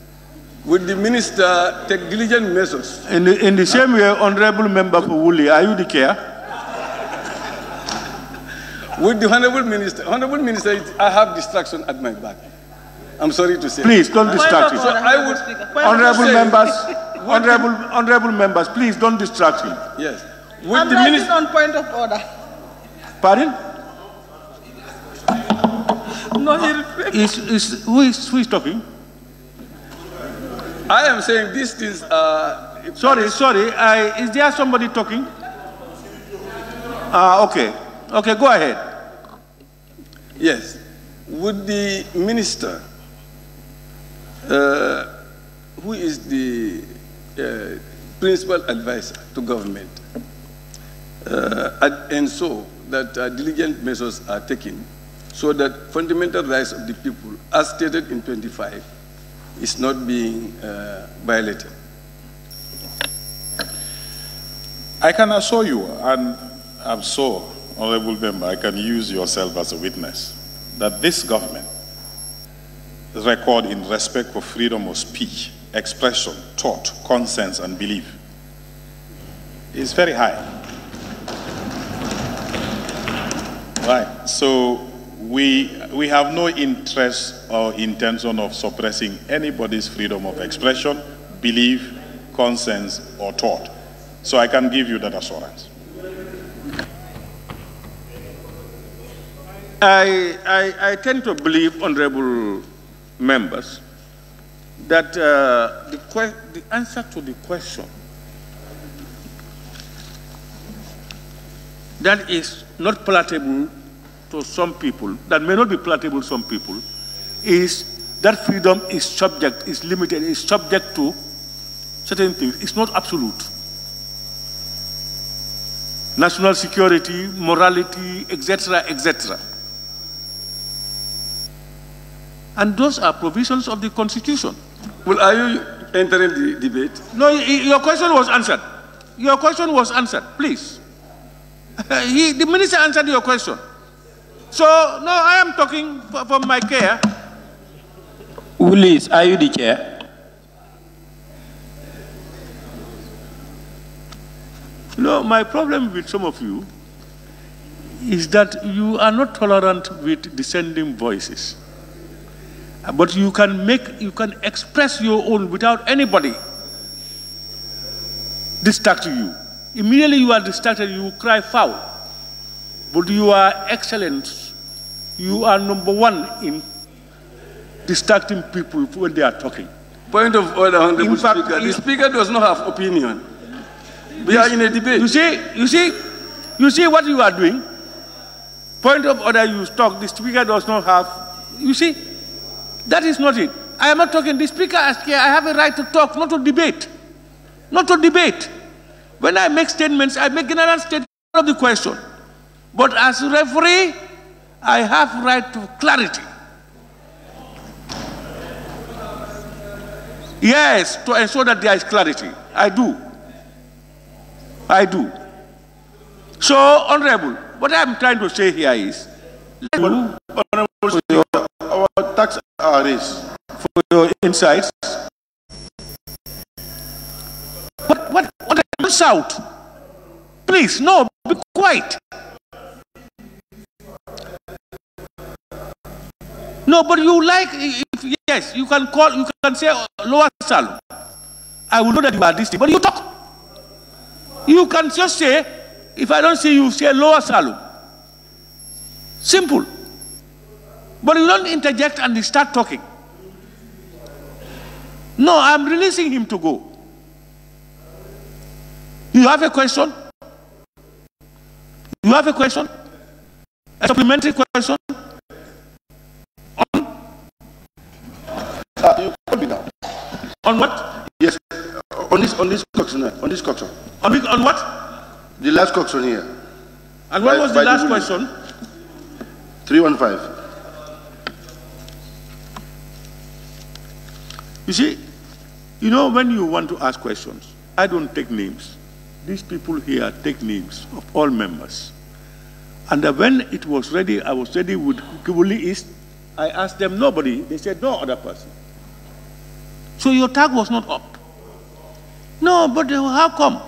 Would the minister take diligent measures? In the same way, Honorable Member for Woolly, are you the chair? Would the Honorable Minister, I have distraction at my back. I'm sorry to say. Please don't distract him. So I would, honorable members, please don't distract him. Yes. I'm writing on point of order. Pardon? No, who is talking? I am saying these things are... Sorry, is there somebody talking? Okay, go ahead. Yes. Would the minister, who is the principal advisor to government, ensure that diligent measures are taken so that fundamental rights of the people, as stated in 25, is not being violated? I can assure you, and I'm so honorable member, I can use yourself as a witness, that this government record in respect for freedom of speech, expression, thought, conscience, and belief is very high. Right. So we have no interest or intention of suppressing anybody's freedom of expression, belief, conscience, or thought. So I can give you that assurance. I tend to believe, honorable members, that the answer to the question that is not palatable to some people, that may not be palatable to some people, is that freedom is subject, is limited, is subject to certain things. It's not absolute. National security, morality, etc., etc. And those are provisions of the Constitution. Well, are you entering the debate? No, your question was answered. Your question was answered, please. The minister answered your question. So, no, I am talking from my care. Willis, are you the chair? No, my problem with some of you is that you are not tolerant with dissenting voices. But you can express your own without anybody distracting you. Immediately you are distracted, you cry foul. But you are excellent. You are #1 in distracting people when they are talking. Point of order, Honorable Speaker. The Speaker does not have opinion. We are in a debate. You see what you are doing? Point of order, you talk, the Speaker does not have, you see? That is not it. I am not talking, the Speaker asks, I have a right to talk, not to debate. Not to debate. When I make statements, I make general statement of the question. But as a referee, I have right to clarity. Yes, to ensure that there is clarity. I do. So, Honorable, what I am trying to say here is, Honorable Speaker, our tax are raised. For your insights. What shout? Please, no, be quiet. No, but you like, yes, you can say lower salary. I will know that you are this thing, but you talk. You can just say, if I don't see you, say lower salary. Simple. But you don't interject and start talking. No, I'm releasing him to go. You have a question? You have a question? A supplementary question? You call me now. On what? Yes, on this question. On what? The last question here. And what was the last question? 315. You see, you know, when you want to ask questions, I don't take names. These people here take names of all members. And when it was ready, I was ready with Kibuli East. I asked them, nobody. They said, no other person. So your tag was not up. No, but how come?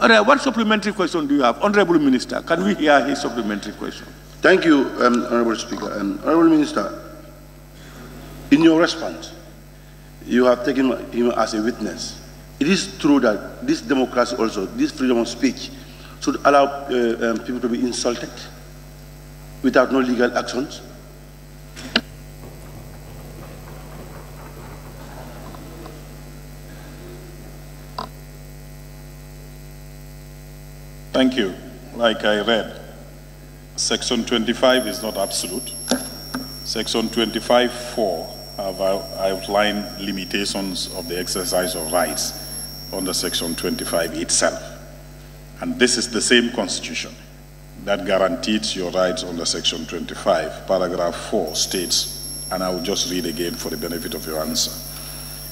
All right, what supplementary question do you have? Honorable Minister, can we hear his supplementary question? Thank you, Honorable Speaker. Honorable Minister, in your response, you have taken him as a witness. It is true that this democracy also, this freedom of speech, should allow people to be insulted without no legal actions? Thank you. Like I read, Section 25 is not absolute. Section 25(4) have outlined limitations of the exercise of rights under Section 25 itself. And this is the same Constitution that guarantees your rights under Section 25. Paragraph 4 states, and I will just read again for the benefit of your answer.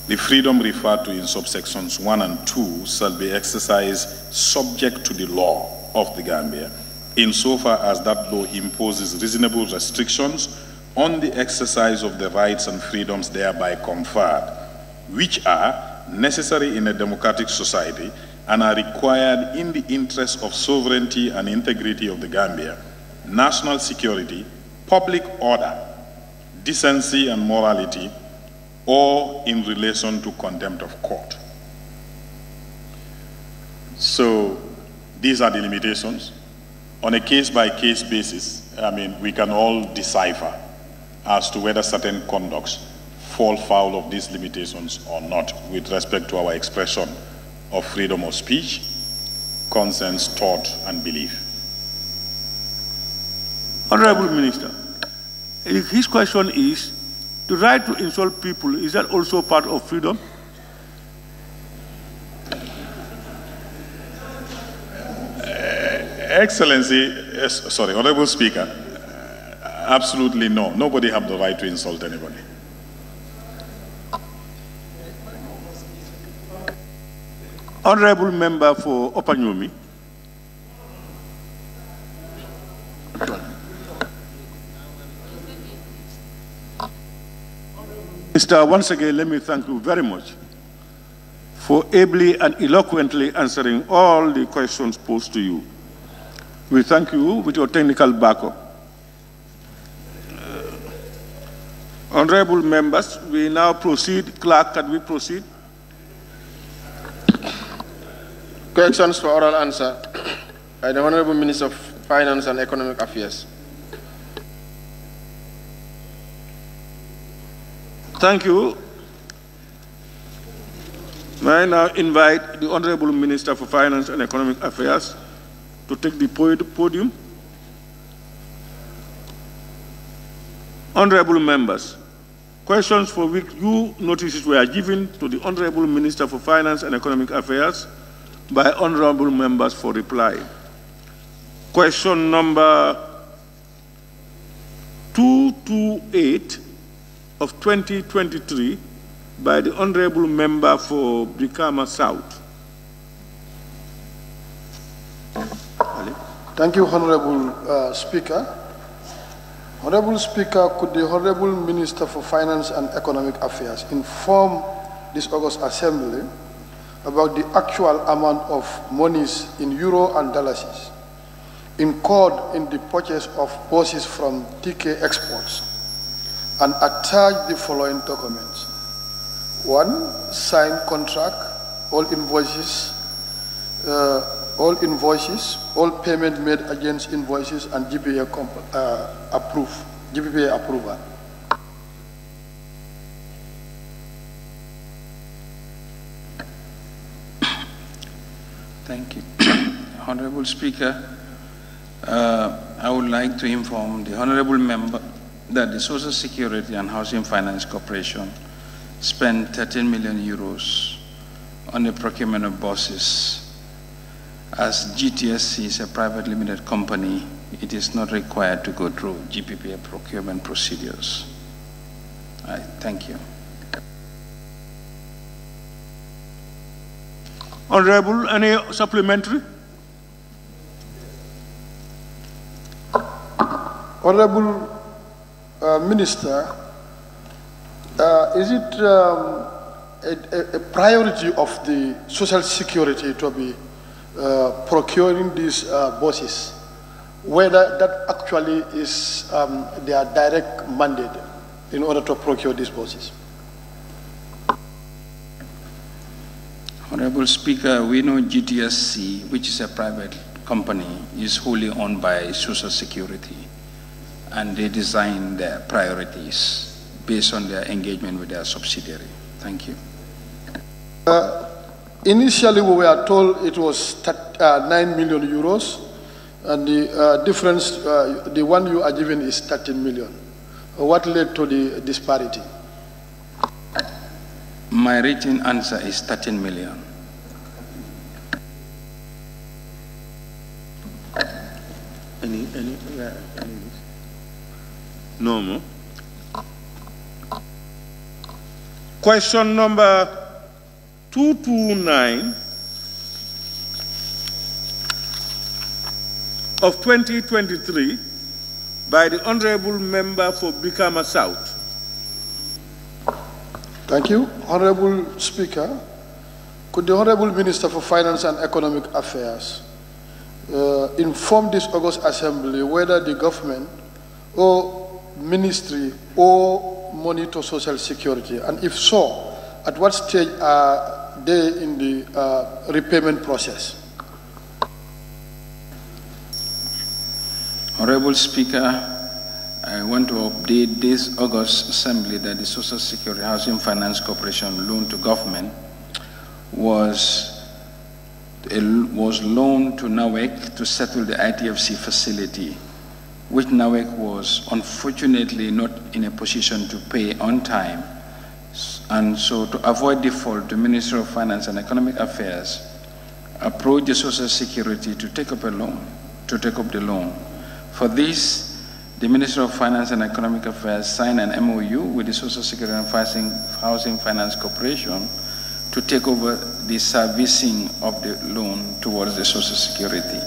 The freedom referred to in subsections 1 and 2 shall be exercised subject to the law of the Gambia, insofar as that law imposes reasonable restrictions on the exercise of the rights and freedoms thereby conferred, which are necessary in a democratic society and are required in the interest of sovereignty and integrity of the Gambia, national security, public order, decency and morality, or in relation to contempt of court. So these are the limitations. On a case-by-case basis, I mean, we can all decipher as to whether certain conducts fall foul of these limitations or not with respect to our expression of freedom of speech, conscience, thought, and belief. Honorable Minister, his question is, the right to insult people, is that also part of freedom? Excellency, sorry, Honorable Speaker, absolutely no. Nobody has the right to insult anybody. Honorable Member for Opanyumi. Mr. Once again, let me thank you very much for ably and eloquently answering all the questions posed to you. We thank you with your technical backup. Honorable members, we now proceed. Clerk, can we proceed? Questions for oral answer by the Honorable Minister of Finance and Economic Affairs. Thank you. May I now invite the Honorable Minister for Finance and Economic Affairs to take the podium. Honorable members, questions for which due notices were given to the Honorable Minister for Finance and Economic Affairs by honorable members for reply. Question number 228 of 2023 by the Honorable Member for Brikama South. Thank you, Honorable Speaker. Honorable Speaker, could the Honorable Minister for Finance and Economic Affairs inform this August Assembly about the actual amount of monies in euro and dollars incurred in the purchase of buses from TK Exports, and attach the following documents. 1, signed contract, all invoices, all payment made against invoices, and GPA approval. Thank you. Honorable Speaker, I would like to inform the Honorable Member that the Social Security and Housing Finance Corporation spent 13 million euros on the procurement of buses. As GTSC is a private limited company, it is not required to go through GPPA procurement procedures. Thank you. Honorable, any supplementary? Honorable Minister, is it a priority of the Social Security to be procuring these buses, whether that actually is their direct mandate in order to procure these buses? Honorable Speaker, we know GTSC, which is a private company is wholly owned by Social Security, and they design their priorities based on their engagement with their subsidiary. Thank you. Initially, we were told it was 9 million euros, and the difference, the one you are given is 13 million. What led to the disparity? My written answer is 13 million. No more. Question number 229 of 2023 by the Honorable Member for Brikama South. Thank you. Honorable Speaker, could the Honorable Minister for Finance and Economic Affairs inform this August Assembly whether the government or ministry or monitor Social Security, and if so, at what stage are they in the repayment process? Honorable Speaker, I want to update this August Assembly that the Social Security Housing Finance Corporation loan to government was loaned to NAWEC to settle the ITFC facility, which NAWEC was unfortunately not in a position to pay on time. And so to avoid default, the Ministry of Finance and Economic Affairs approached the Social Security to take up the loan. For this, the Ministry of Finance and Economic Affairs signed an MOU with the Social Security and Housing Finance Corporation to take over the servicing of the loan towards the Social Security.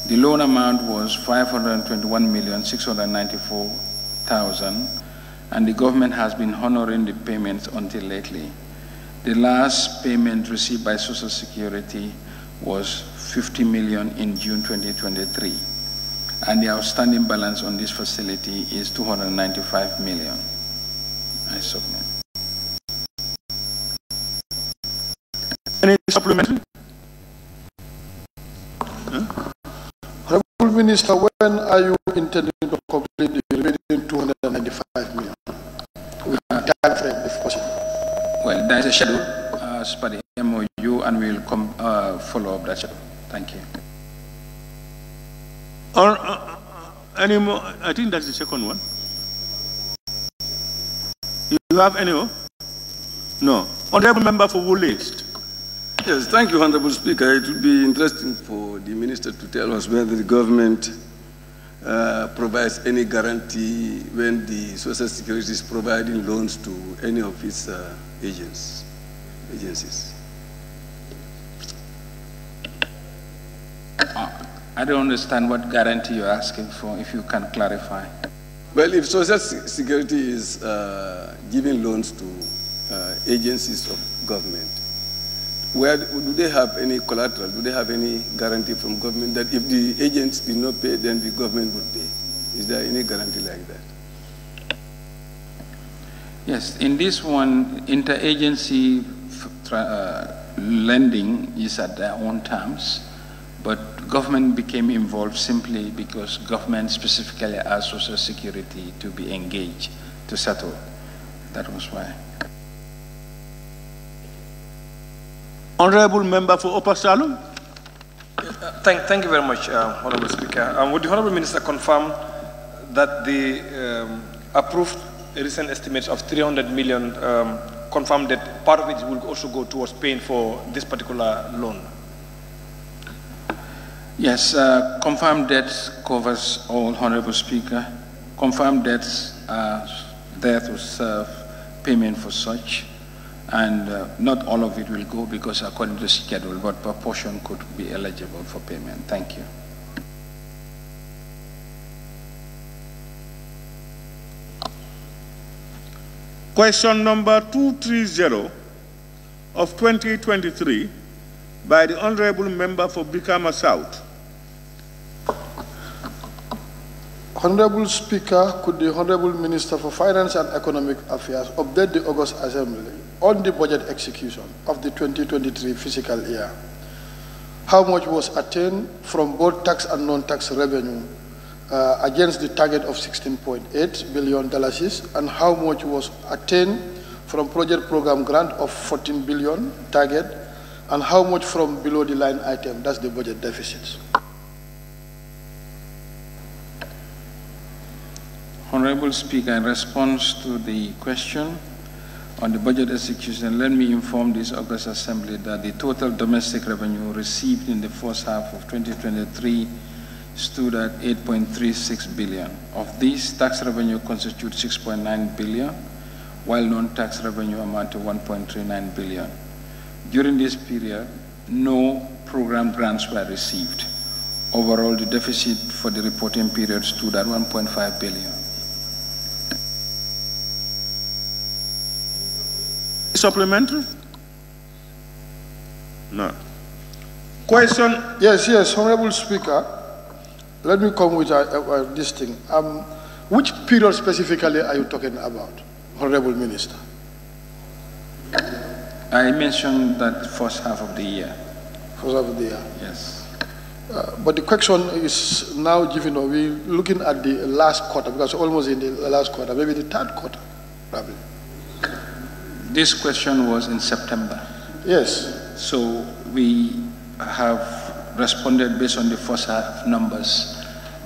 The loan amount was 521,694,000, and the government has been honoring the payments until lately. The last payment received by Social Security was 50 million in June 2023, and the outstanding balance on this facility is 295 million. I submit. Any supplementary? Honorable Minister, when are you intending to complete the remaining 295 million? With time frame, if possible. Well, there is a schedule as per the MOU, and we will follow up that schedule. Thank you. Any more? I think that's the second one. You have any more? No. Honorable Member for Woolist. Yes, thank you, Honorable Speaker. It would be interesting for the Minister to tell us whether the government provides any guarantee when the Social Security is providing loans to any of its agencies. I don't understand what guarantee you're asking for, if you can clarify. Well, if Social Security is giving loans to agencies of government, where do they have any collateral? Do they have any guarantee from government that if the agents did not pay, then the government would pay? Is there any guarantee like that? Yes, in this one, interagency lending is at their own terms, but government became involved simply because government specifically asked Social Security to be engaged to settle. That was why. Honorable Member for Upper Salem. Thank you very much, Honorable Speaker. Would the Honorable Minister confirm that the approved recent estimates of 300 million confirm that part of it will also go towards paying for this particular loan? Yes, confirmed debt covers all, Honorable Speaker. Confirmed debts are there to serve payment for such. And not all of it will go because according to the schedule, but proportion could be eligible for payment. Thank you. Question number 230 of 2023 by the Honorable Member for Brikama South. Honorable Speaker, could the Honorable Minister for Finance and Economic Affairs update the August Assembly on the budget execution of the 2023 fiscal year? How much was attained from both tax and non-tax revenue against the target of $16.8 billion, and how much was attained from project program grant of $14 billion target, and how much from below the line item, that's the budget deficits. Honorable Speaker, in response to the question on the budget execution, let me inform this August Assembly that the total domestic revenue received in the first half of 2023 stood at 8.36 billion. Of this, tax revenue constitutes 6.9 billion, while non-tax revenue amount to 1.39 billion. During this period, no program grants were received. Overall, the deficit for the reporting period stood at 1.5 billion. Supplementary? No. Question? Yes, Honorable Speaker. Let me come with this thing. Which period specifically are you talking about, Honorable Minister? I mentioned that first half of the year. First half of the year? Yes. But the question is now given, we're looking at the last quarter, because almost in the last quarter, maybe the third quarter, probably. This question was in September. Yes. So we have responded based on the first half numbers.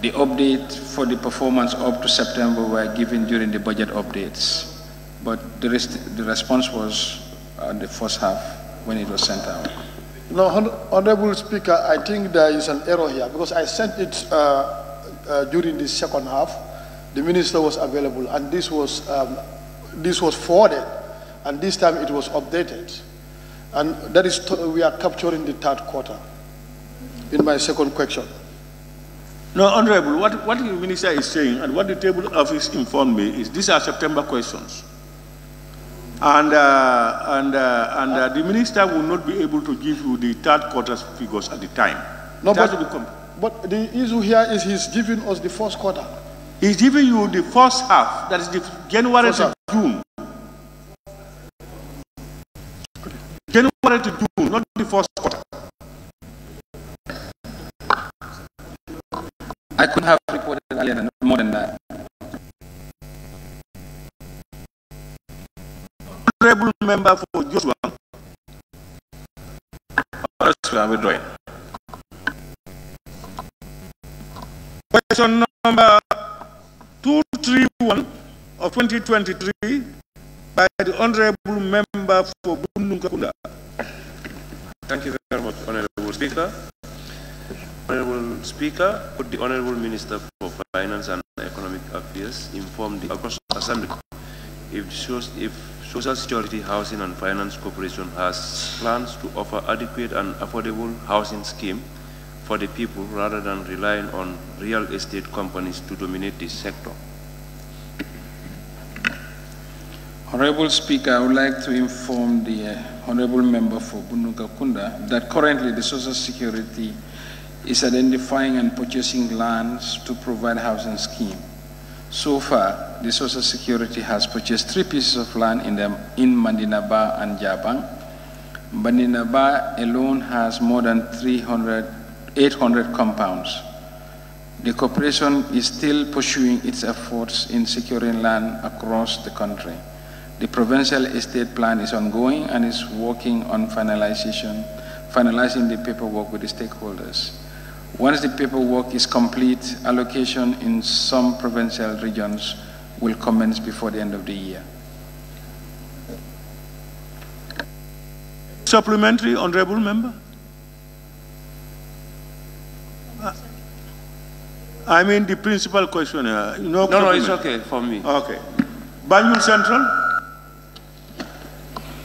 The update for the performance up to September were given during the budget updates. But the response was on the first half when it was sent out. No, Honorable Speaker, I think there is an error here, because I sent it during the second half. The minister was available, and this was forwarded. And this time it was updated. And that is, we are capturing the third quarter in my second question. No, Honorable, what the minister is saying and what the table office informed me is these are September questions. And the minister will not be able to give you the third quarter's figures at the time. No, but the issue here is he's giving us the first quarter. He's giving you the first half, that is the January to June. January to June, not the first quarter. I could have reported earlier, more than that. Honorable member for Joshua. I'm withdrawing. Question number 231 of 2023 by the Honorable member for Bundunkakunda. Thank you very much, Honorable Speaker. Honorable Speaker, could the Honorable Minister for Finance and Economic Affairs inform the August Assembly if Social Security Housing and Finance Corporation has plans to offer adequate and affordable housing scheme for the people rather than relying on real estate companies to dominate this sector? Honorable Speaker, I would like to inform the Honorable Member for Bundunkakunda that currently the Social Security is identifying and purchasing lands to provide housing scheme. So far, the Social Security has purchased 3 pieces of land in Mandinaba and Jabang. Mandinaba alone has more than 800 compounds. The corporation is still pursuing its efforts in securing land across the country. The provincial estate plan is ongoing and is working on finalizing the paperwork with the stakeholders. Once the paperwork is complete, allocation in some provincial regions will commence before the end of the year. Supplementary, Honorable Member? I mean the principal question. No, it's okay for me. Okay. Banjul Central?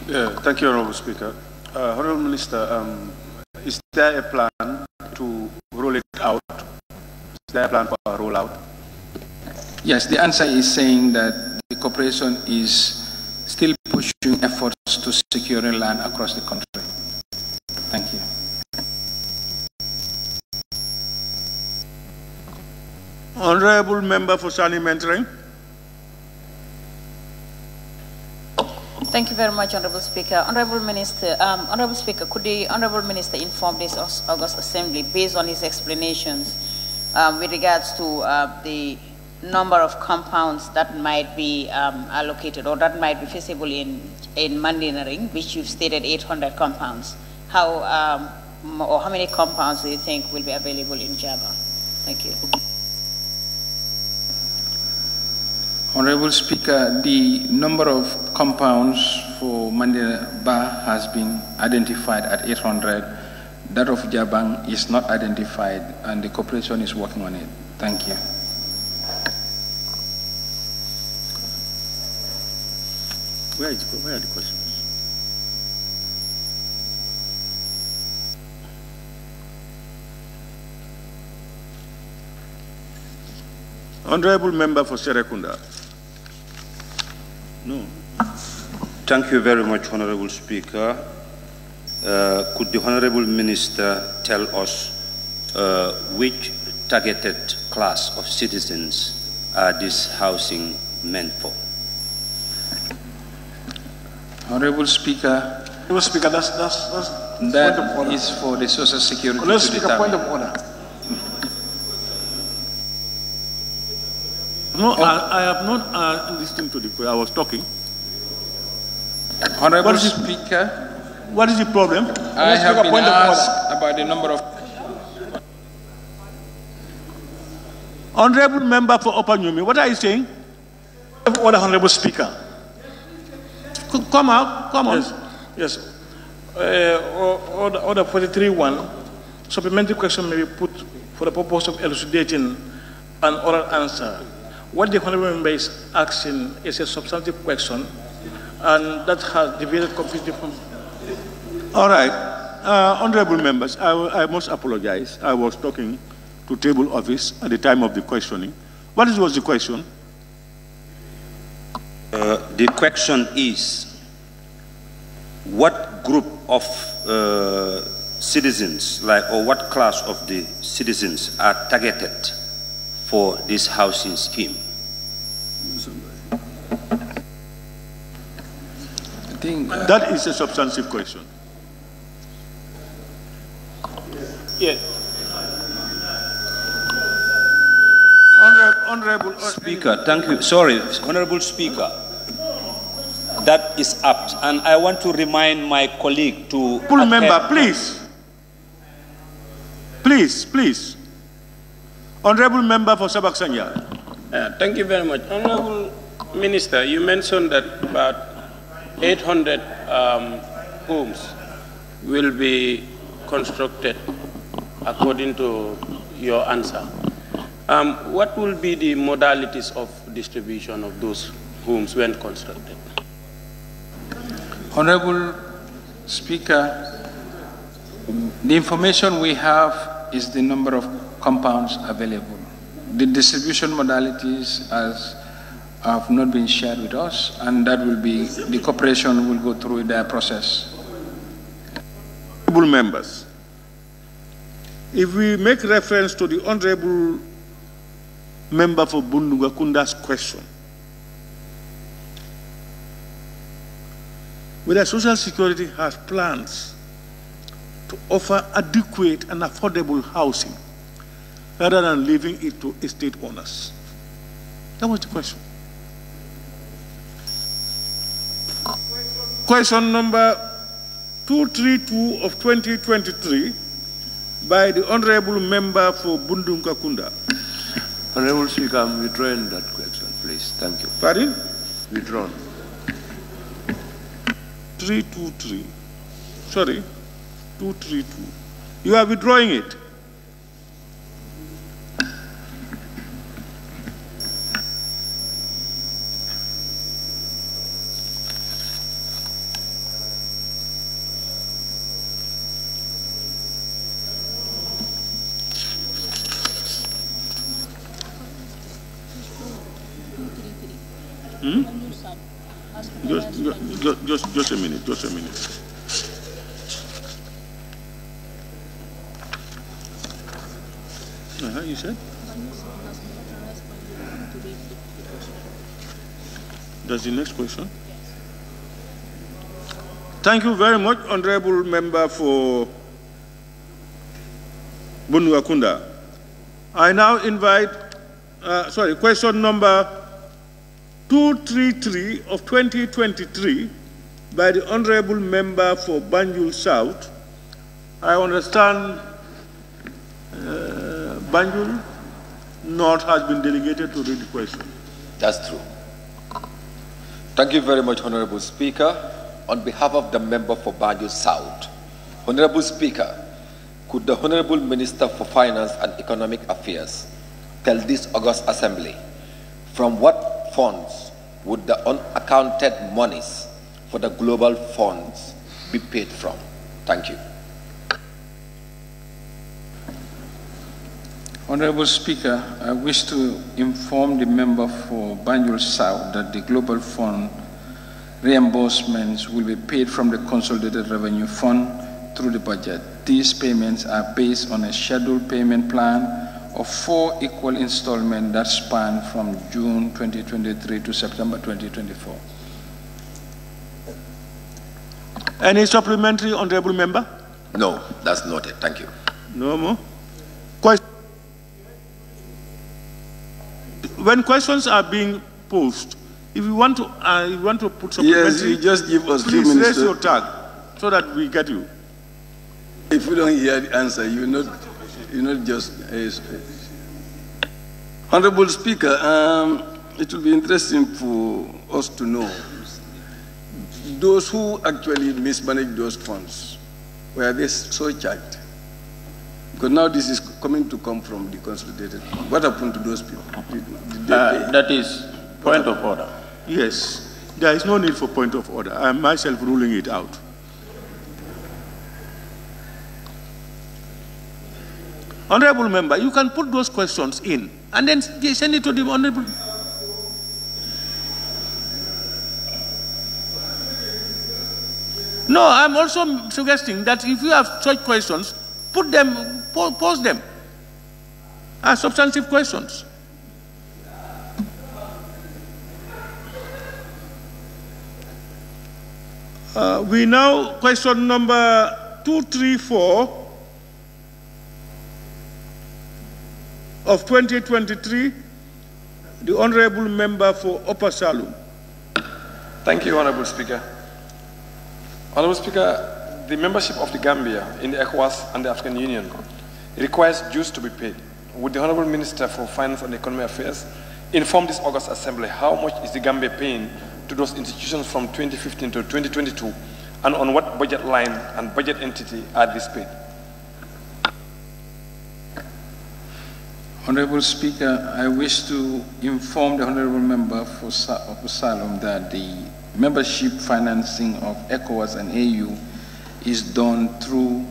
Yeah, thank you, Honorable Speaker. Honorable Minister, is there a plan to roll it out? Is there a plan for a rollout? Yes, the answer is saying that the corporation is still pushing efforts to secure land across the country. Thank you. Honorable Member for Sani Mentoring. Thank you very much, Honorable Speaker. Honorable Speaker, could the Honorable Minister inform this August Assembly, based on his explanations, with regards to the number of compounds that might be allocated or that might be feasible in Mandinering, which you've stated 800 compounds. How many compounds do you think will be available in Java? Thank you. Honorable Speaker, the number of compounds for Mandinaba has been identified at 800. That of Jabang is not identified, and the corporation is working on it. Thank you. Where are the questions? Honorable Member for Serekunda. No. Thank you very much, Honorable Speaker. Could the Honorable Minister tell us which targeted class of citizens are this housing meant for? Honorable Speaker, that is for the Social Security to determine. Point of order. No, I have not listened to the question. I was talking. Honorable Speaker, what is the problem? I have been asked about the number of... Honorable Member for Upper Nyumi, what are you saying? Order, Honorable Speaker. Come out, come on. Yes. Order 43.1, supplementary question may be put for the purpose of elucidating an oral answer. What the Honorable Member is asking is a substantive question, and that has deviated completely from... All right. Honorable members, I must apologize. I was talking to table office at the time of the questioning. What was the question? The question is, what group of citizens, or what class of the citizens are targeted for this housing scheme? I think that is a substantive question. Yes. Honorable Speaker, thank you. Sorry, Honorable Speaker. That is apt, and I want to remind my colleague to... Full member, please. Please. Honorable Member for 𝒂𝒄𝒄𝒏𝒆𝒍. Thank you very much. Honorable Minister, you mentioned that about 800 homes will be constructed according to your answer. What will be the modalities of distribution of those homes when constructed? Honorable Speaker, the information we have is the number of compounds available. The distribution modalities have not been shared with us, and that will be, the corporation will go through their process. Honorable members, if we make reference to the Honorable Member for Bundugakunda's question, whether Social Security has plans to offer adequate and affordable housing rather than leaving it to estate owners. That was the question. Question number 232 of 2023 by the Honorable Member for Bundungakunda. Honorable Speaker, I'm withdrawing that question, please. Thank you. Pardon? Withdrawn. 323. Sorry, 232. You are withdrawing it. Just a minute, just a minute. You said? That's the next question? Thank you very much, Honorable Member for Bunuakunda. I now invite, question number 233 of 2023 by the Honorable Member for Banjul South. I understand Banjul North has been delegated to read the question. That's true. Thank you very much, Honorable Speaker. On behalf of the member for Banjul South, Honorable Speaker, could the Honorable Minister for Finance and Economic Affairs tell this August Assembly from what funds would the unaccounted monies for the global funds be paid from? Thank you. Honorable Speaker, I wish to inform the member for Banjul South that the Global Fund reimbursements will be paid from the Consolidated Revenue Fund through the budget. These payments are based on a scheduled payment plan of 4 equal installments that span from June 2023 to September 2024. Any supplementary, Honorable Member? No, that's noted. Thank you. No more? When questions are being posed, if you want to put supplementary, yes, you just give us 2 minutes. Please raise your tag so that we get you. If you don't hear the answer, you're not just. Honorable Speaker, it will be interesting for us to know those who actually mismanage those funds, were they so charged? Because now this is come from the consolidated. What happened to those people? Did they pay? That is point of order. Yes, there is no need for point of order. I am myself ruling it out. Honorable Member, you can put those questions in and then send it to the Honorable. No, I'm also suggesting that if you have such questions, put them, pose them as substantive questions. We now, question number 234 of 2023, the Honorable Member for Upper Salum. Thank you, Honorable Speaker. Honorable Speaker, the membership of the Gambia in the ECOWAS and the African Union requires dues to be paid. Would the Honorable Minister for Finance and Economic Affairs inform this August Assembly how much is the Gambia paying to those institutions from 2015 to 2022, and on what budget line and budget entity are these paid? Honorable Speaker, I wish to inform the Honorable Member for Salem that the membership financing of ECOWAS and AU is done through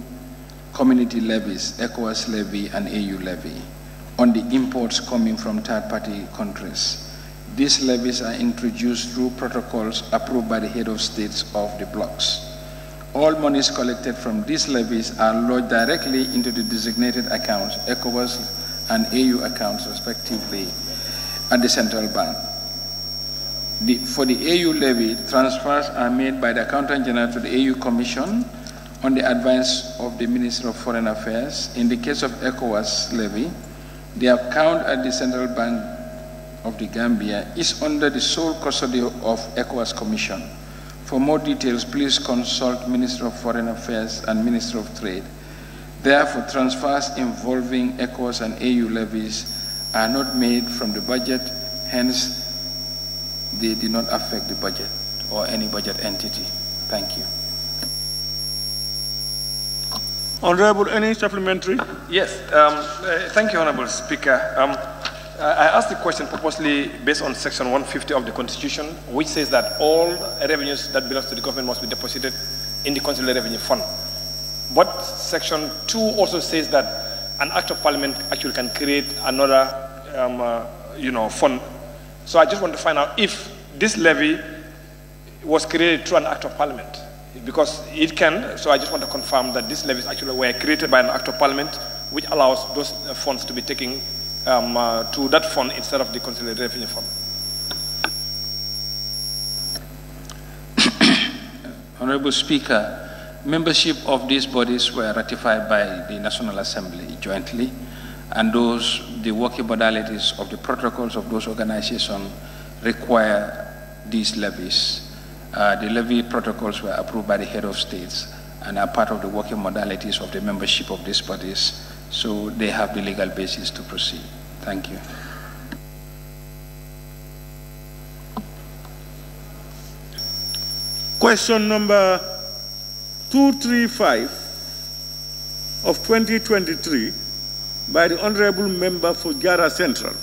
community levies, ECOWAS levy and AU levy, on the imports coming from third-party countries. These levies are introduced through protocols approved by the head of states of the blocs. All monies collected from these levies are lodged directly into the designated accounts, ECOWAS and AU accounts respectively, at the central bank. For the AU levy, transfers are made by the Accountant General to the AU Commission on the advice of the Minister of Foreign Affairs. In the case of ECOWAS levy, the account at the Central Bank of the Gambia is under the sole custody of ECOWAS Commission. For more details, please consult Minister of Foreign Affairs and Minister of Trade. Therefore, transfers involving ECOWAS and AU levies are not made from the budget, hence they do not affect the budget or any budget entity. Thank you. Honorable, any supplementary? Yes, thank you, Honorable Speaker. I asked the question purposely based on Section 150 of the Constitution, which says that all revenues that belong to the government must be deposited in the Consolidated Revenue Fund. But Section 2 also says that an act of Parliament actually can create another, fund. So I just want to find out if this levy was created through an act of Parliament, because it can. So I just want to confirm that these levies actually were created by an act of Parliament, which allows those funds to be taken to that fund instead of the Consolidated Revenue Fund. Honorable Speaker, membership of these bodies were ratified by the National Assembly jointly, and the working modalities of the protocols of those organizations require these levies. The levy protocols were approved by the head of states and are part of the working modalities of the membership of these bodies, so they have the legal basis to proceed. Thank you. Question number 235 of 2023 by the Honorable Member for Jara Central.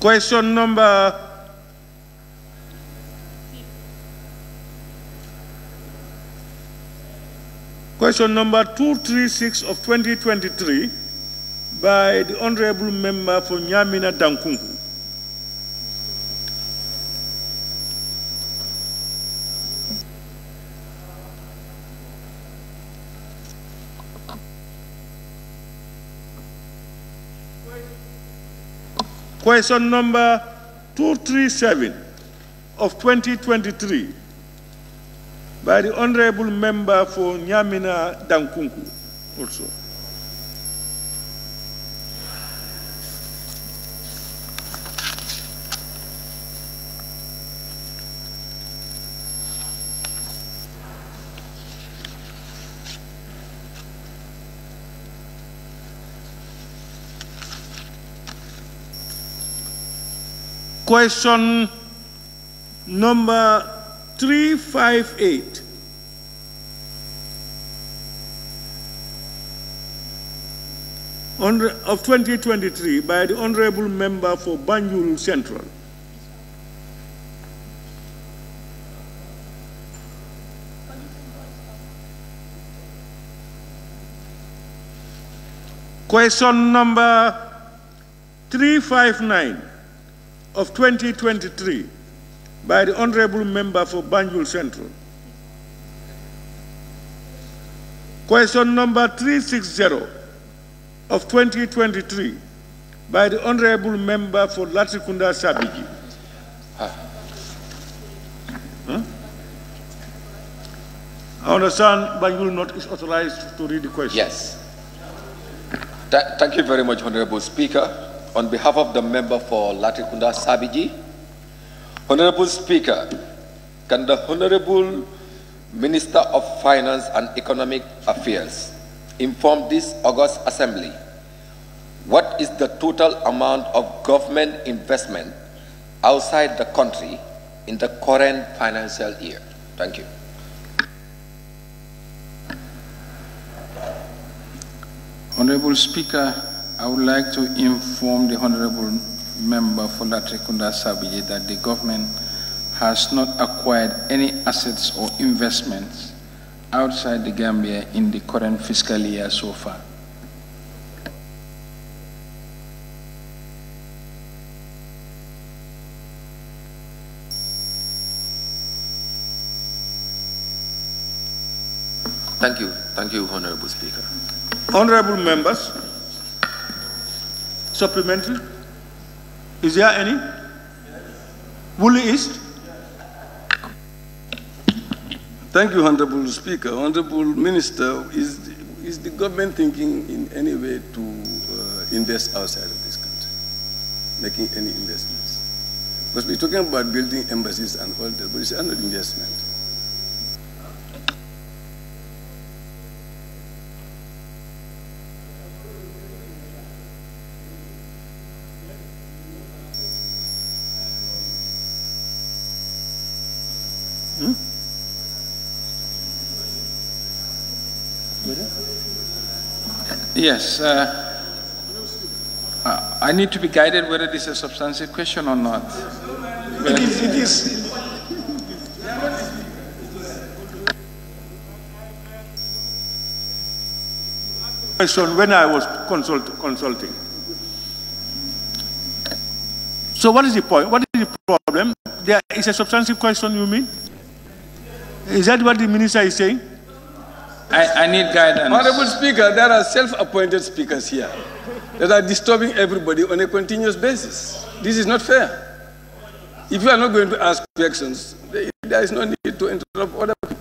Question number 236 of 2023 by the Honorable Member for Nyamina Dankunku. Question number 237 of 2023 by the Honorable Member for Nyamina Dankunku also. Question number 358 of 2023 by the Honorable Member for Banjul Central. Question number 359 of 2023 by the Honorable Member for Banjul Central. Question number 360 of 2023 by the Honorable Member for 𝒂𝒄𝒄𝒏𝒄𝒂𝒏𝒆𝒍. I understand Banjul North is authorized to read the question. Yes. Thank you very much, Honorable Speaker. On behalf of the member for 𝒂𝒄𝒄𝒏𝒄𝒂𝒏𝒆𝒍, Honorable Speaker, can the Honorable Minister of Finance and Economic Affairs inform this August Assembly what is the total amount of government investment outside the country in the current financial year? Thank you. Honorable Speaker, I would like to inform the Honorable Member for 𝒂𝒄𝒄𝒏𝒄𝒂𝒏𝒆𝒍 that the government has not acquired any assets or investments outside the Gambia in the current fiscal year so far. Thank you. Thank you, Honorable Speaker. Honorable members, supplementary? Is there any? Woolley East? Thank you, Honorable Speaker. Honorable Minister, is the government thinking in any way to invest outside of this country, making any investments? Because we're talking about building embassies and all that, but it's another investment. Yes. I need to be guided whether this is a substantive question or not. It is. Question when I was consulting. So what is the point? What is the problem? There is a substantive question, you mean? Is that what the minister is saying? I need guidance. Honorable Speaker, there are self-appointed speakers here that are disturbing everybody on a continuous basis. This is not fair. If you are not going to ask questions, there is no need to interrupt other people.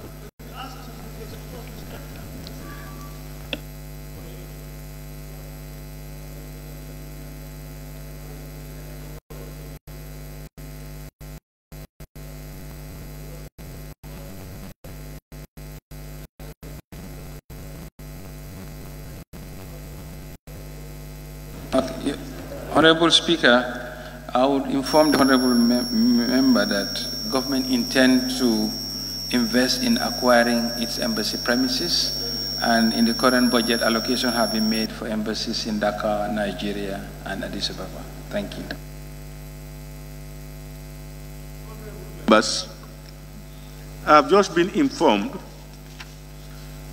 Okay. Honorable Speaker, I would inform the honorable member that government intends to invest in acquiring its embassy premises, and in the current budget, allocation have been made for embassies in Dakar, Nigeria, and Addis Ababa. Thank you. But I have just been informed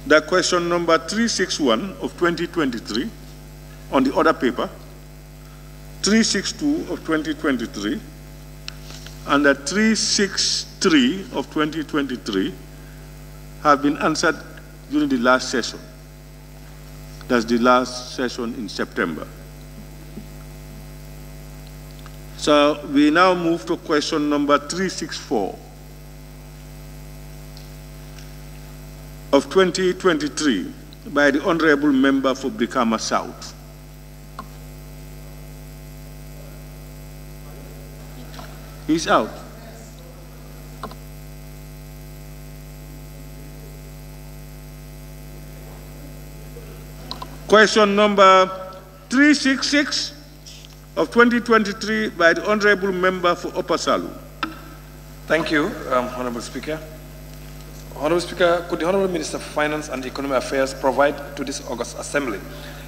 that question number 361 of 2023 on the other paper, 362 of 2023, and the 363 of 2023 have been answered during the last session. That's the last session in September. So we now move to question number 364 of 2023 by the Honorable Member for Brikama South. He's out. Question number 366 of 2023 by the Honorable Member for Upper Salu. Thank you, Honorable Speaker. Honorable Speaker, could the Honorable Minister for Finance and Economic Affairs provide to this August Assembly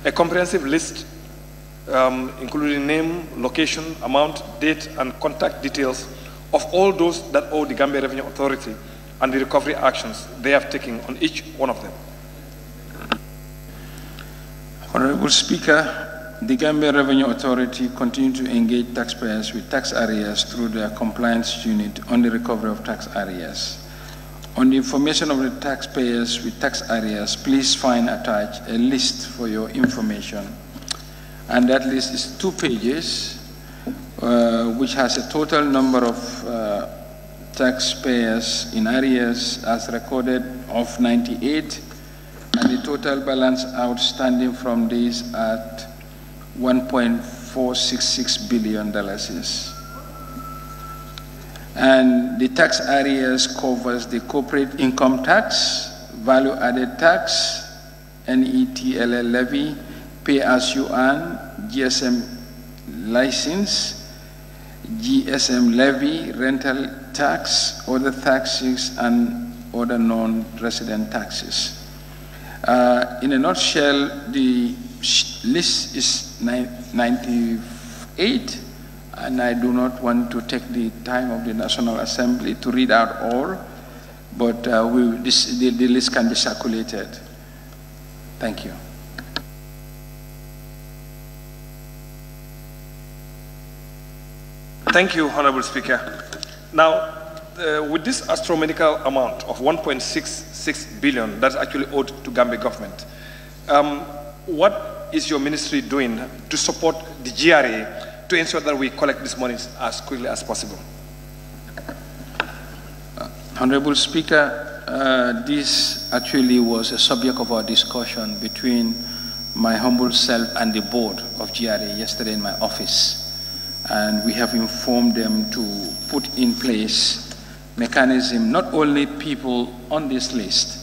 a comprehensive list including name, location, amount, date, and contact details of all those that owe the Gambia Revenue Authority and the recovery actions they have taken on each one of them? Honorable Speaker, the Gambia Revenue Authority continue to engage taxpayers with tax arrears through their compliance unit on the recovery of tax arrears. On the information of the taxpayers with tax arrears, please find attached a list for your information. And that list is 2 pages, which has a total number of taxpayers in arrears as recorded of 98, and the total balance outstanding from these at $1.466 billion. And the tax arrears covers the corporate income tax, value-added tax, NETLL levy, pay-as-you-earn, GSM license, GSM levy, rental tax, other taxes, and other non-resident taxes. In a nutshell, the list is 98, and I do not want to take the time of the National Assembly to read out all, but the list can be circulated. Thank you. Thank you, Honorable Speaker. Now, with this astronomical amount of 1.66 billion that's actually owed to Gambia government, what is your ministry doing to support the GRA to ensure that we collect these monies as quickly as possible? Honorable Speaker, this actually was a subject of our discussion between my humble self and the board of GRA yesterday in my office. And we have informed them to put in place mechanism, not only people on this list,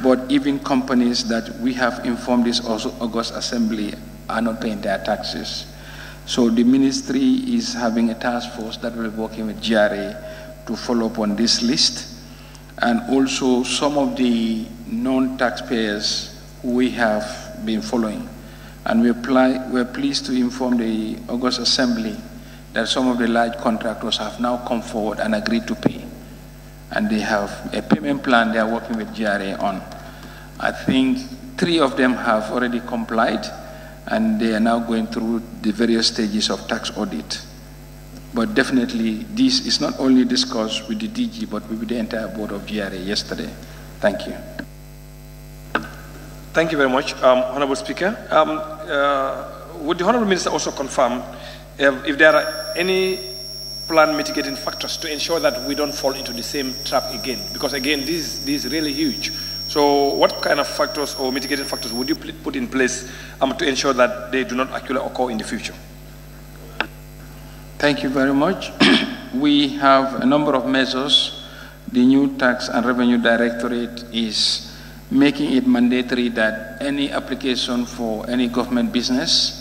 but even companies that we have informed this August Assembly are not paying their taxes. So the ministry is having a task force that will be working with GRA to follow up on this list. And also some of the non-taxpayers we have been following. And we're pleased to inform the August Assembly that some of the large contractors have now come forward and agreed to pay. And they have a payment plan they are working with GRA on. I think 3 of them have already complied, and they are now going through the various stages of tax audit. But definitely, this is not only discussed with the DG, but with the entire board of GRA yesterday. Thank you. Thank you very much, Honorable Speaker. Would the Honorable Minister also confirm if there are any planned mitigating factors to ensure that we don't fall into the same trap again? Because again, this is really huge. So what kind of factors or mitigating factors would you put in place to ensure that they do not actually occur in the future? Thank you very much. We have a number of measures. The new Tax and Revenue Directorate is making it mandatory that any application for any government business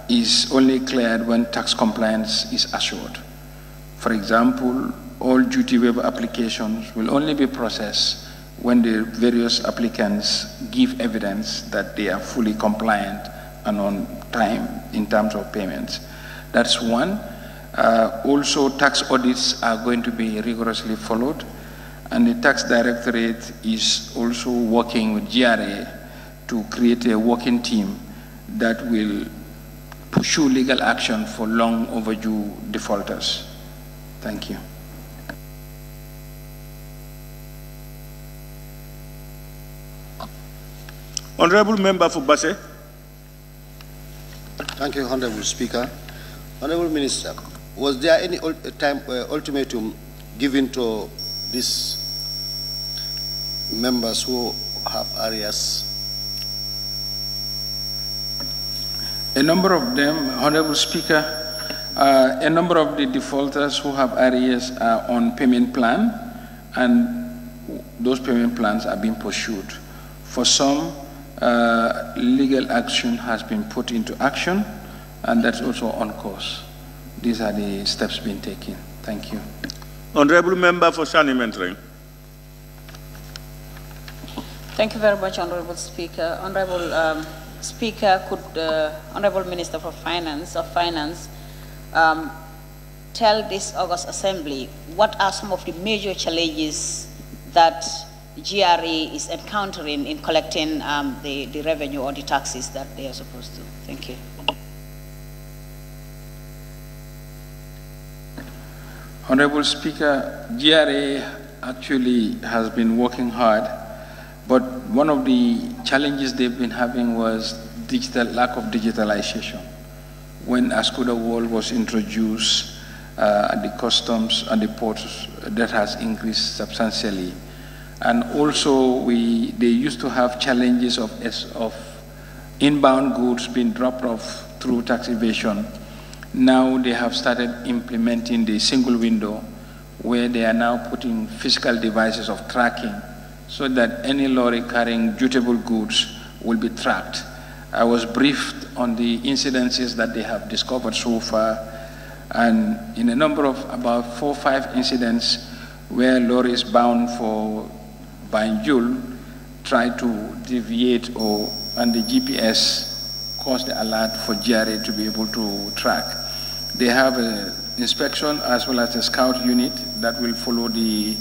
is only cleared when tax compliance is assured. For example, all duty waiver applications will only be processed when the various applicants give evidence that they are fully compliant and on time in terms of payments. That's one. Also, tax audits are going to be rigorously followed, and the Tax Directorate is also working with GRA to create a working team that will pursue legal action for long overdue defaulters. Thank you. Honorable Member for 𝒂𝒂. Thank you, Honorable Speaker. Honorable Minister, was there any ultimatum given to these members who have arrears? A number of them, Honorable Speaker, a number of the defaulters who have arrears are on payment plan, and those payment plans are being pursued. For some, legal action has been put into action, and that's also on course. These are the steps being taken. Thank you. Honorable Member for Shani-Mentreng. Thank you very much, Honorable Speaker. Honorable Speaker, could the Honorable Minister for Finance tell this August Assembly what are some of the major challenges that GRA is encountering in collecting the revenue or the taxes that they are supposed to? Thank you. Honorable Speaker, GRA actually has been working hard, but one of the challenges they've been having was lack of digitalization. When ASCODA World was introduced at the customs and the ports, that has increased substantially. And also, they used to have challenges of inbound goods being dropped off through tax evasion. Now they have started implementing the single window, where they are now putting physical devices of tracking so that any lorry carrying dutiable goods will be tracked. I was briefed on the incidences that they have discovered so far, and in a number of about 4 or 5 incidents where lorries bound for Banjul tried to deviate, and the GPS caused the alert for GRA to be able to track. They have an inspection as well as a scout unit that will follow the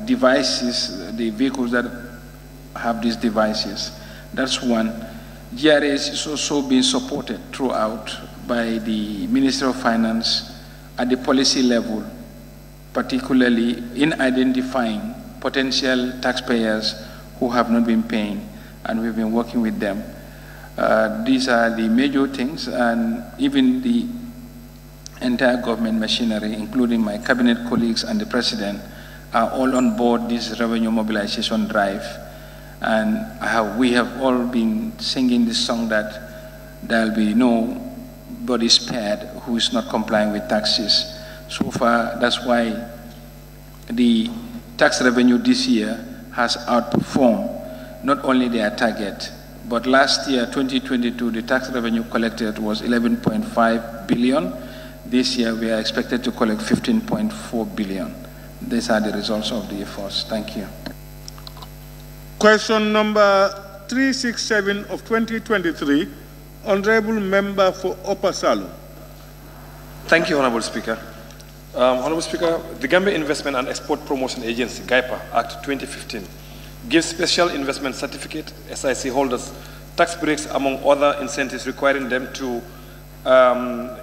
devices, the vehicles that have these devices. That's one. GRA is also being supported throughout by the Ministry of Finance at the policy level, particularly in identifying potential taxpayers who have not been paying, and we've been working with them. These are the major things, and even the entire government machinery, including my cabinet colleagues and the president, are all on board this revenue mobilization drive. And we have all been singing this song that there'll be nobody spared who is not complying with taxes. So far, that's why the tax revenue this year has outperformed not only their target, but last year, 2022, the tax revenue collected was 11.5 billion. This year, we are expected to collect 15.4 billion. These are the results of the efforts. Thank you. Question number 367 of 2023, Honorable Member for Upper Salu. Thank you, Honorable Speaker. Honorable Speaker, the Gambia Investment and Export Promotion Agency, GIPA, Act 2015, gives special investment certificate, SIC holders, tax breaks among other incentives requiring them to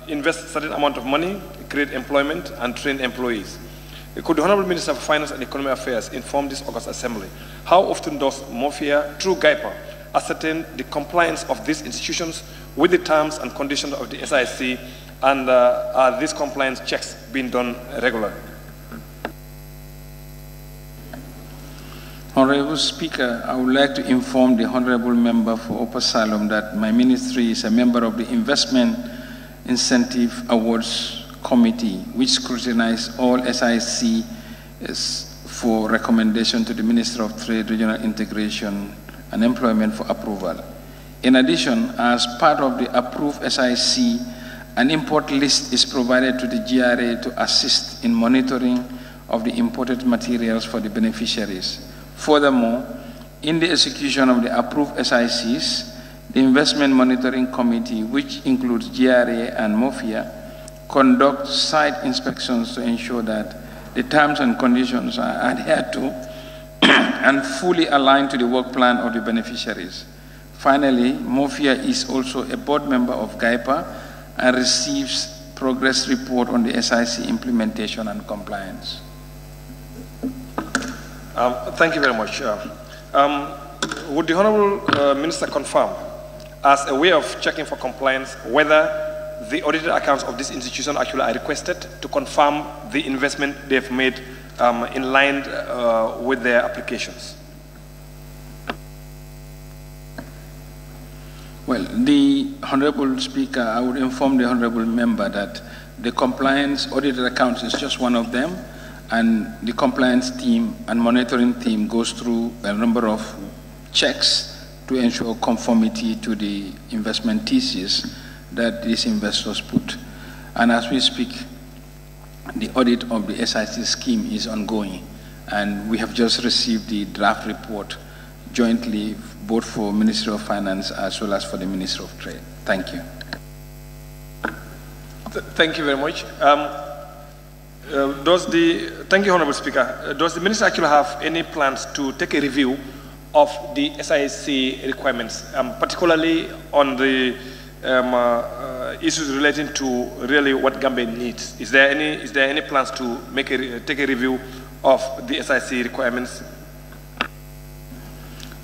invest a certain amount of money, create employment, and train employees. Could the Honorable Minister for Finance and Economic Affairs inform this August Assembly? How often does MOFIA, through GAIPA, ascertain the compliance of these institutions with the terms and conditions of the SIC, and are these compliance checks being done regularly? Honorable Speaker, I would like to inform the Honorable Member for _Salom that my ministry is a member of the Investment Incentive Awards Committee, which scrutinizes all SIC for recommendation to the Minister of Trade, Regional Integration and Employment for approval. In addition, as part of the approved SIC, an import list is provided to the GRA to assist in monitoring of the imported materials for the beneficiaries. Furthermore, in the execution of the approved SICs, the Investment Monitoring Committee, which includes GRA and MOFIA, conducts site inspections to ensure that the terms and conditions are adhered to and fully aligned to the work plan of the beneficiaries. Finally, MOFIA is also a board member of GAIPA and receives progress report on the SIC implementation and compliance. Thank you very much. Would the Honorable Minister confirm, as a way of checking for compliance, whether the audited accounts of this institution actually are requested to confirm the investment they've made in line with their applications? Well, the Honorable Speaker, I would inform the Honorable Member that the compliance audited accounts is just one of them, and the compliance team and monitoring team goes through a number of checks to ensure conformity to the investment thesis that these investors put. And as we speak, the audit of the SIC scheme is ongoing, and we have just received the draft report jointly, both for Ministry of Finance as well as for the Ministry of Trade. Thank you. Thank you very much. Thank you, Honorable Speaker. Does the Minister actually have any plans to take a review of the SIC requirements, particularly on the issues relating to really what Gambia needs? Is there any plans to take a review of the SIC requirements?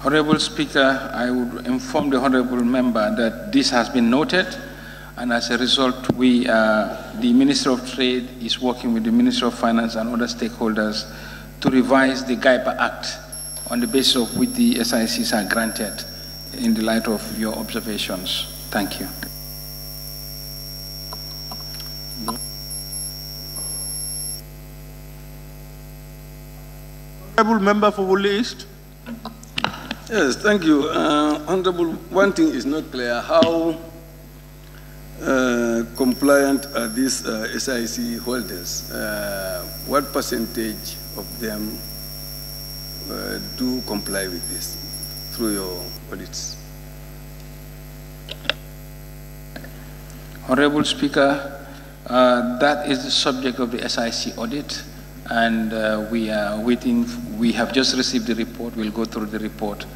Honorable Speaker, I would inform the Honorable Member that this has been noted, and as a result, the Minister of Trade is working with the Minister of Finance and other stakeholders to revise the GAIPA Act on the basis of which the SICs are granted in the light of your observations. Thank you. Honorable Member for Woolly East. Yes, thank you. Honorable, one thing is not clear. How compliant are these SIC holders? What percentage of them do comply with this through your audits? Honorable Speaker, that is the subject of the SIC audit, and we are waiting. We have just received the report. We'll go through the report,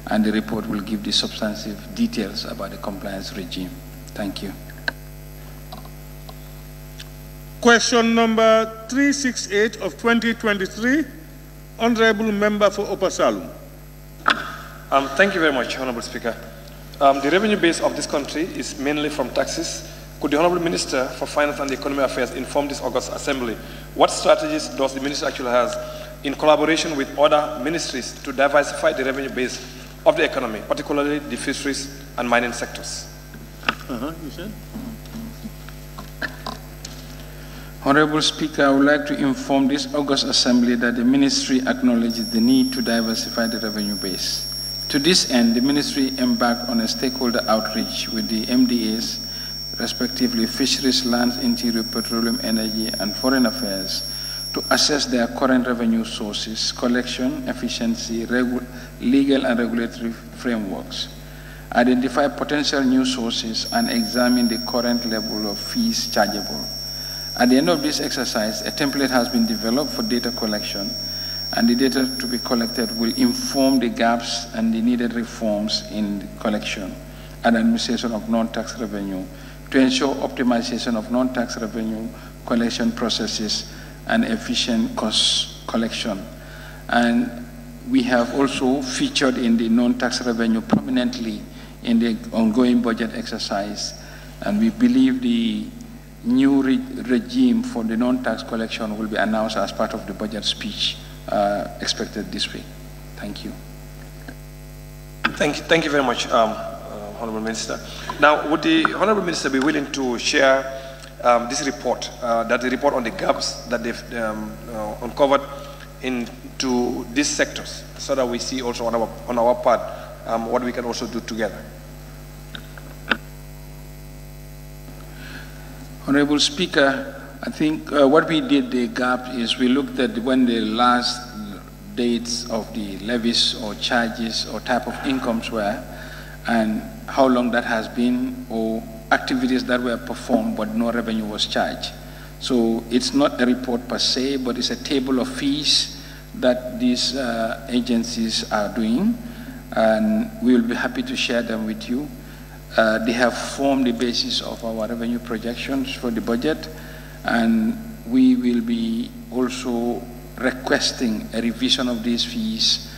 and the report will give the substantive details about the compliance regime. Thank you. Question number 368 of 2023, Honorable Member for _Salom. Thank you very much, Honorable Speaker. The revenue base of this country is mainly from taxes. Could the Honorable Minister for Finance and Economic Affairs inform this August Assembly what strategies does the Minister actually has in collaboration with other ministries to diversify the revenue base of the economy, particularly the fisheries and mining sectors? You said? Honorable Speaker, I would like to inform this August Assembly that the Ministry acknowledges the need to diversify the revenue base. To this end, the Ministry embarked on a stakeholder outreach with the MDAs, respectively Fisheries, Lands, Interior, Petroleum, Energy, and Foreign Affairs, to assess their current revenue sources, collection, efficiency, legal and regulatory frameworks, identify potential new sources, and examine the current level of fees chargeable. At the end of this exercise, a template has been developed for data collection, and the data to be collected will inform the gaps and the needed reforms in the collection and administration of non-tax revenue to ensure optimization of non-tax revenue collection processes and efficient cost collection. And we have also featured in the non-tax revenue prominently in the ongoing budget exercise, and we believe the new regime for the non-tax collection will be announced as part of the budget speech expected this week. Thank you. Thank you very much, Honorable Minister. Now, would the Honorable Minister be willing to share this report, that the report on the gaps that they've uncovered into these sectors, so that we see also on our part what we can also do together? Honorable Speaker, I think what we did, the gap, is we looked at when the last dates of the levies or charges or type of incomes were, and how long that has been, or activities that were performed but no revenue was charged. So it's not a report per se, but it's a table of fees that these agencies are doing, and we will be happy to share them with you. They have formed the basis of our revenue projections for the budget, and we will be also requesting a revision of these fees,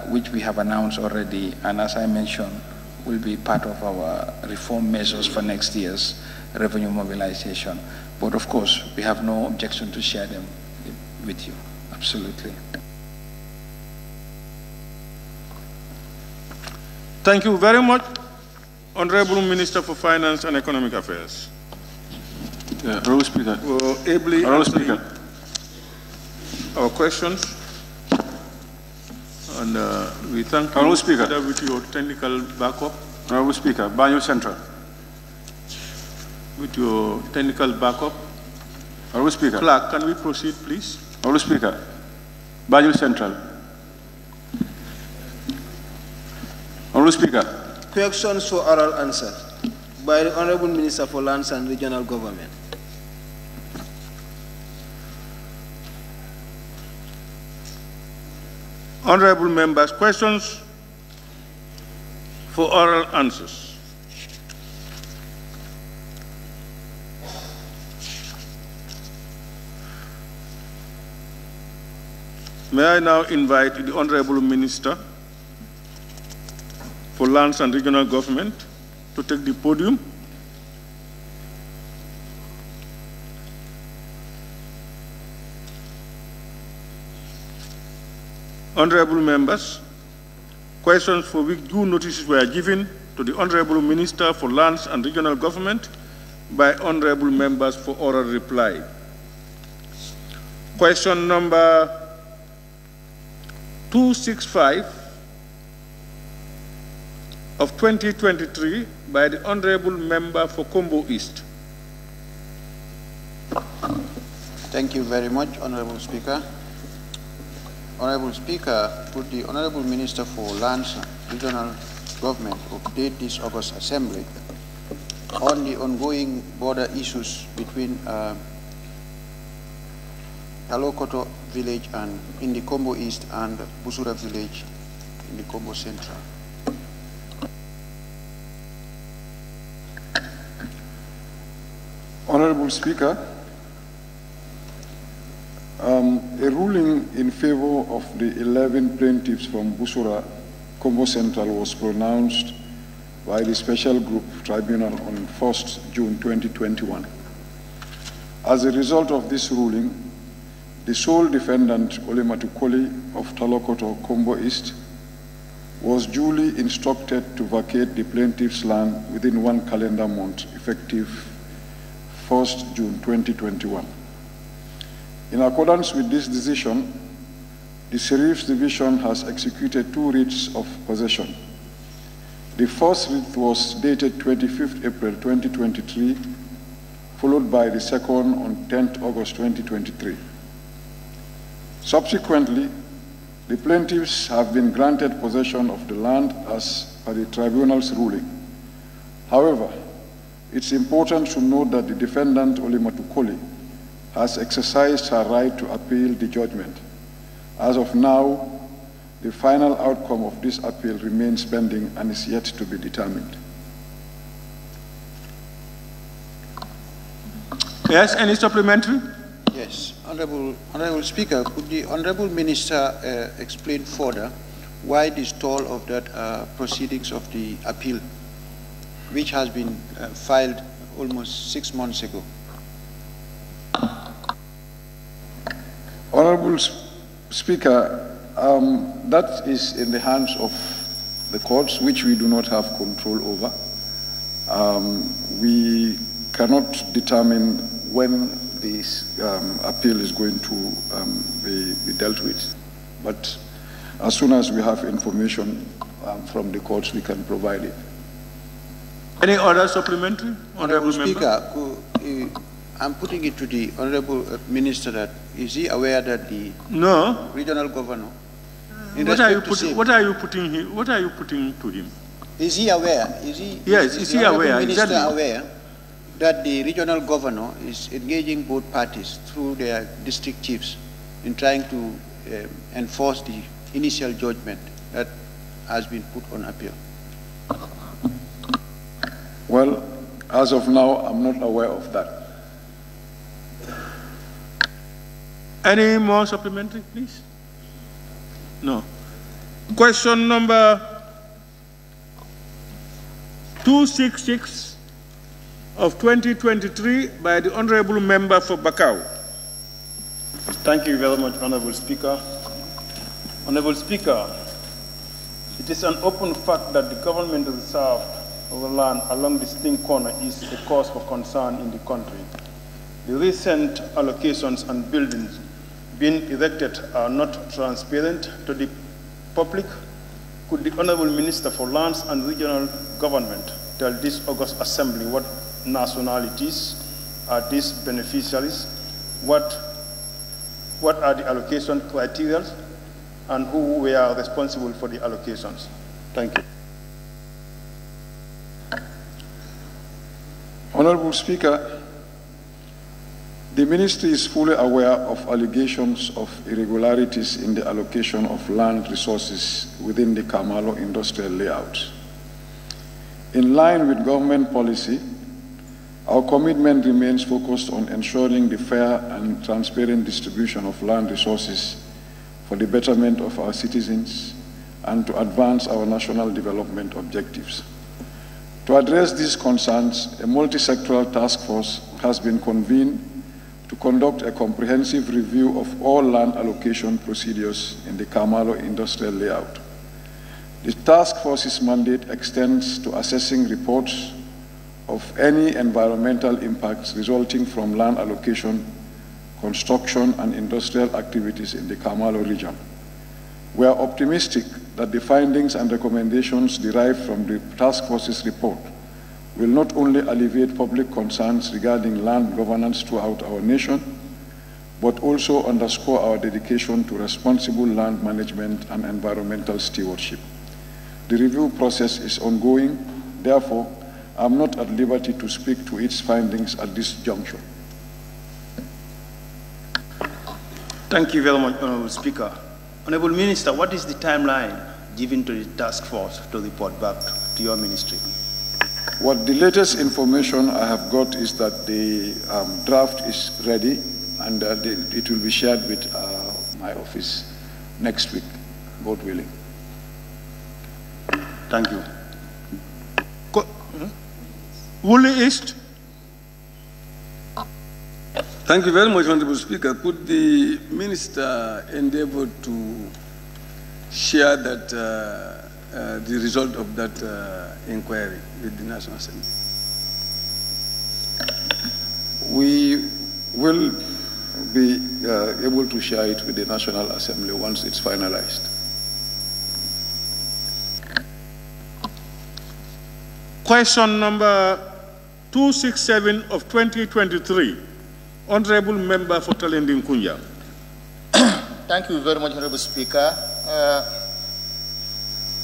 which we have announced already, and as I mentioned, will be part of our reform measures for next year's revenue mobilization. But of course, we have no objection to share them with you. Absolutely. Thank you very much, Honorable Minister for Finance and Economic Affairs. Yeah, Honorable Speaker. Ably Honorable Speaker. Our questions. And we thank you Honorable Speaker. With your technical backup. Honorable Speaker, Banjul Central. With your technical backup. Honorable Speaker. Clerk, can we proceed, please? Honorable Speaker, Banjul Central. Honorable Speaker. Questions for oral answer by the Honorable Minister for Lands and Regional Government. Honorable members, questions for oral answers. May I now invite the Honorable Minister for Lands and Regional Government to take the podium. Honorable members, questions for which due notices were given to the Honorable Minister for Lands and Regional Government by Honorable members for oral reply. Question number 265 of 2023 by the Honorable Member for Kombo East. Thank you very much, Honorable Speaker. Honorable Speaker, would the Honorable Minister for Lands and Regional Government update this August Assembly on the ongoing border issues between Talokoto village and in the Kombo East and Busura village in the Kombo Central? Honorable Speaker, a ruling in favor of the 11 plaintiffs from Busura, Kombo Central was pronounced by the Special Group Tribunal on 1st June 2021. As a result of this ruling, the sole defendant, 𝒂𝒄𝒄𝒏 of Talokoto, Kombo East, was duly instructed to vacate the plaintiff's land within 1 calendar month, effective 1st June 2021. In accordance with this decision, the Sheriff's Division has executed 2 writs of possession. The first writ was dated 25th April 2023, followed by the second on 10th August 2023. Subsequently, the plaintiffs have been granted possession of the land as per the tribunal's ruling. However, it's important to note that the defendant, 𝒂𝒄𝒄𝒏, has exercised her right to appeal the judgment. As of now, the final outcome of this appeal remains pending and is yet to be determined. Yes, any supplementary? Yes, Honorable Speaker, could the Honorable Minister explain further why the stall of that proceedings of the appeal, which has been filed almost 6 months ago? Honorable Speaker, that is in the hands of the courts, which we do not have control over. We cannot determine when this appeal is going to be dealt with. But as soon as we have information from the courts, we can provide it. Any other supplementary? Honorable Speaker, I'm putting it to the Honorable Minister that is he aware that the regional governor? What are you putting to him? Is he aware? Is he aware? Minister aware that the regional governor is engaging both parties through their district chiefs in trying to enforce the initial judgment that has been put on appeal? Well, as of now, I'm not aware of that. Any more supplementary, please? No. Question number 266 of 2023 by the Honorable Member for Bakau. Thank you very much, Honorable Speaker. Honorable Speaker, it is an open fact that the government reserve of the land along the Sting Corner is a cause for concern in the country. The recent allocations and buildings being erected are not transparent to the public. Could the Honorable Minister for Lands and Regional Government tell this August Assembly what nationalities are these beneficiaries, what are the allocation criteria, and who were responsible for the allocations? Thank you. Honorable Speaker, the Ministry is fully aware of allegations of irregularities in the allocation of land resources within the Kamalo industrial layout. In line with government policy, our commitment remains focused on ensuring the fair and transparent distribution of land resources for the betterment of our citizens and to advance our national development objectives. To address these concerns, a multi-sectoral task force has been convened to conduct a comprehensive review of all land allocation procedures in the Kamalo industrial layout. The task force's mandate extends to assessing reports of any environmental impacts resulting from land allocation, construction, and industrial activities in the Kamalo region. We are optimistic that the findings and recommendations derived from the task force's report will not only alleviate public concerns regarding land governance throughout our nation, but also underscore our dedication to responsible land management and environmental stewardship. The review process is ongoing, therefore, I'm not at liberty to speak to its findings at this juncture. Thank you very much, Honorable Speaker. Honorable Minister, what is the timeline given to the task force to report back to your ministry? What the latest information I have got is that the draft is ready and it will be shared with my office next week, God willing. Thank you. Woolley East. Thank you very much, Honorable Speaker. Could the Minister endeavor to share that the result of that inquiry with the National Assembly? We will be able to share it with the National Assembly once it's finalized. Question number 267 of 2023. Honorable Member for Talending Kunja. Thank you very much, Honorable Speaker.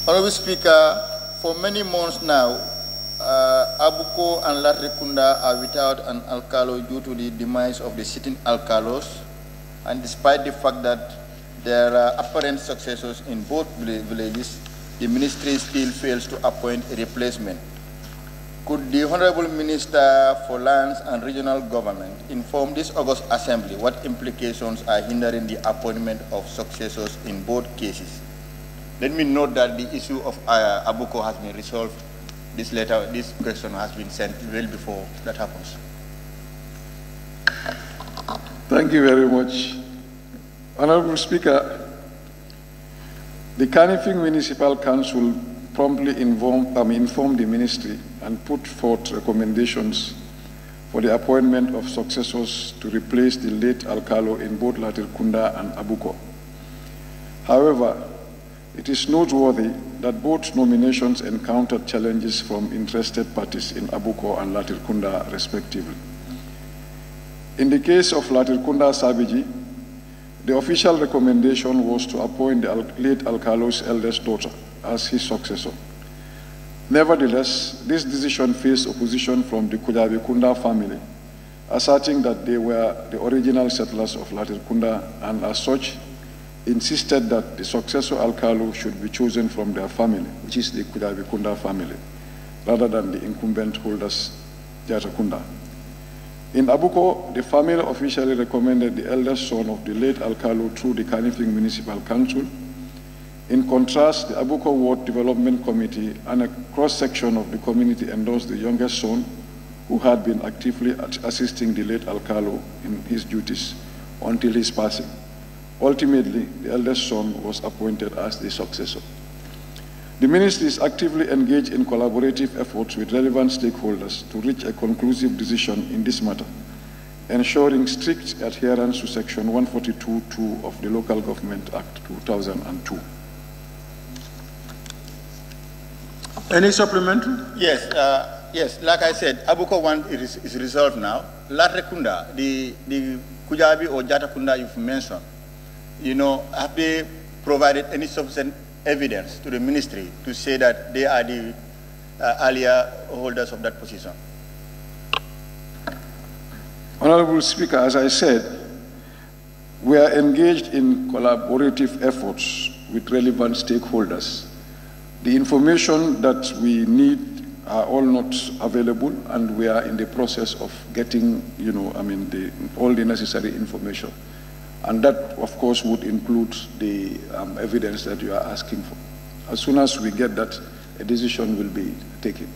Honorable Speaker, for many months now, Abuko and Latrikunda are without an alcalo due to the demise of the sitting alcalos, and despite the fact that there are apparent successors in both villages, the ministry still fails to appoint a replacement. Could the Honorable Minister for Lands and Regional Government inform this August Assembly what implications are hindering the appointment of successors in both cases? Let me note that the issue of Abuko has been resolved. This question has been sent well before that happens. Thank you very much. Honorable Speaker, the Kanifing Municipal Council promptly informed the ministry and put forth recommendations for the appointment of successors to replace the late Alkalo in both Latrikunda and Abuko. However, it is noteworthy that both nominations encountered challenges from interested parties in Abuko and Latrikunda, respectively. In the case of Latrikunda Sabiji, the official recommendation was to appoint the late Alkalo's eldest daughter as his successor. Nevertheless, this decision faced opposition from the Kujabikunda family, asserting that they were the original settlers of Latrikunda and as such insisted that the successor Alkalo should be chosen from their family, which is the Kujabikunda family, rather than the incumbent holders, Jatakunda. In Abuko, the family officially recommended the eldest son of the late Alkalo through the Kanifing Municipal Council. In contrast, the Abuko Ward Development Committee and a cross-section of the community endorsed the youngest son, who had been actively assisting the late Alkalo in his duties until his passing. Ultimately, the eldest son was appointed as the successor. The ministry is actively engaged in collaborative efforts with relevant stakeholders to reach a conclusive decision in this matter, ensuring strict adherence to Section 142(2) of the Local Government Act 2002. Any supplementary? Yes, yes. Like I said, Abuko 1 is resolved now. Latrikunda, the Kujabi or Jatakunda you've mentioned, have they provided any sufficient evidence to the ministry to say that they are the earlier holders of that position? Honorable Speaker, as I said, we are engaged in collaborative efforts with relevant stakeholders. The information that we need are all not available, and we are in the process of getting, all the necessary information. And that, of course, would include the evidence that you are asking for. As soon as we get that, a decision will be taken.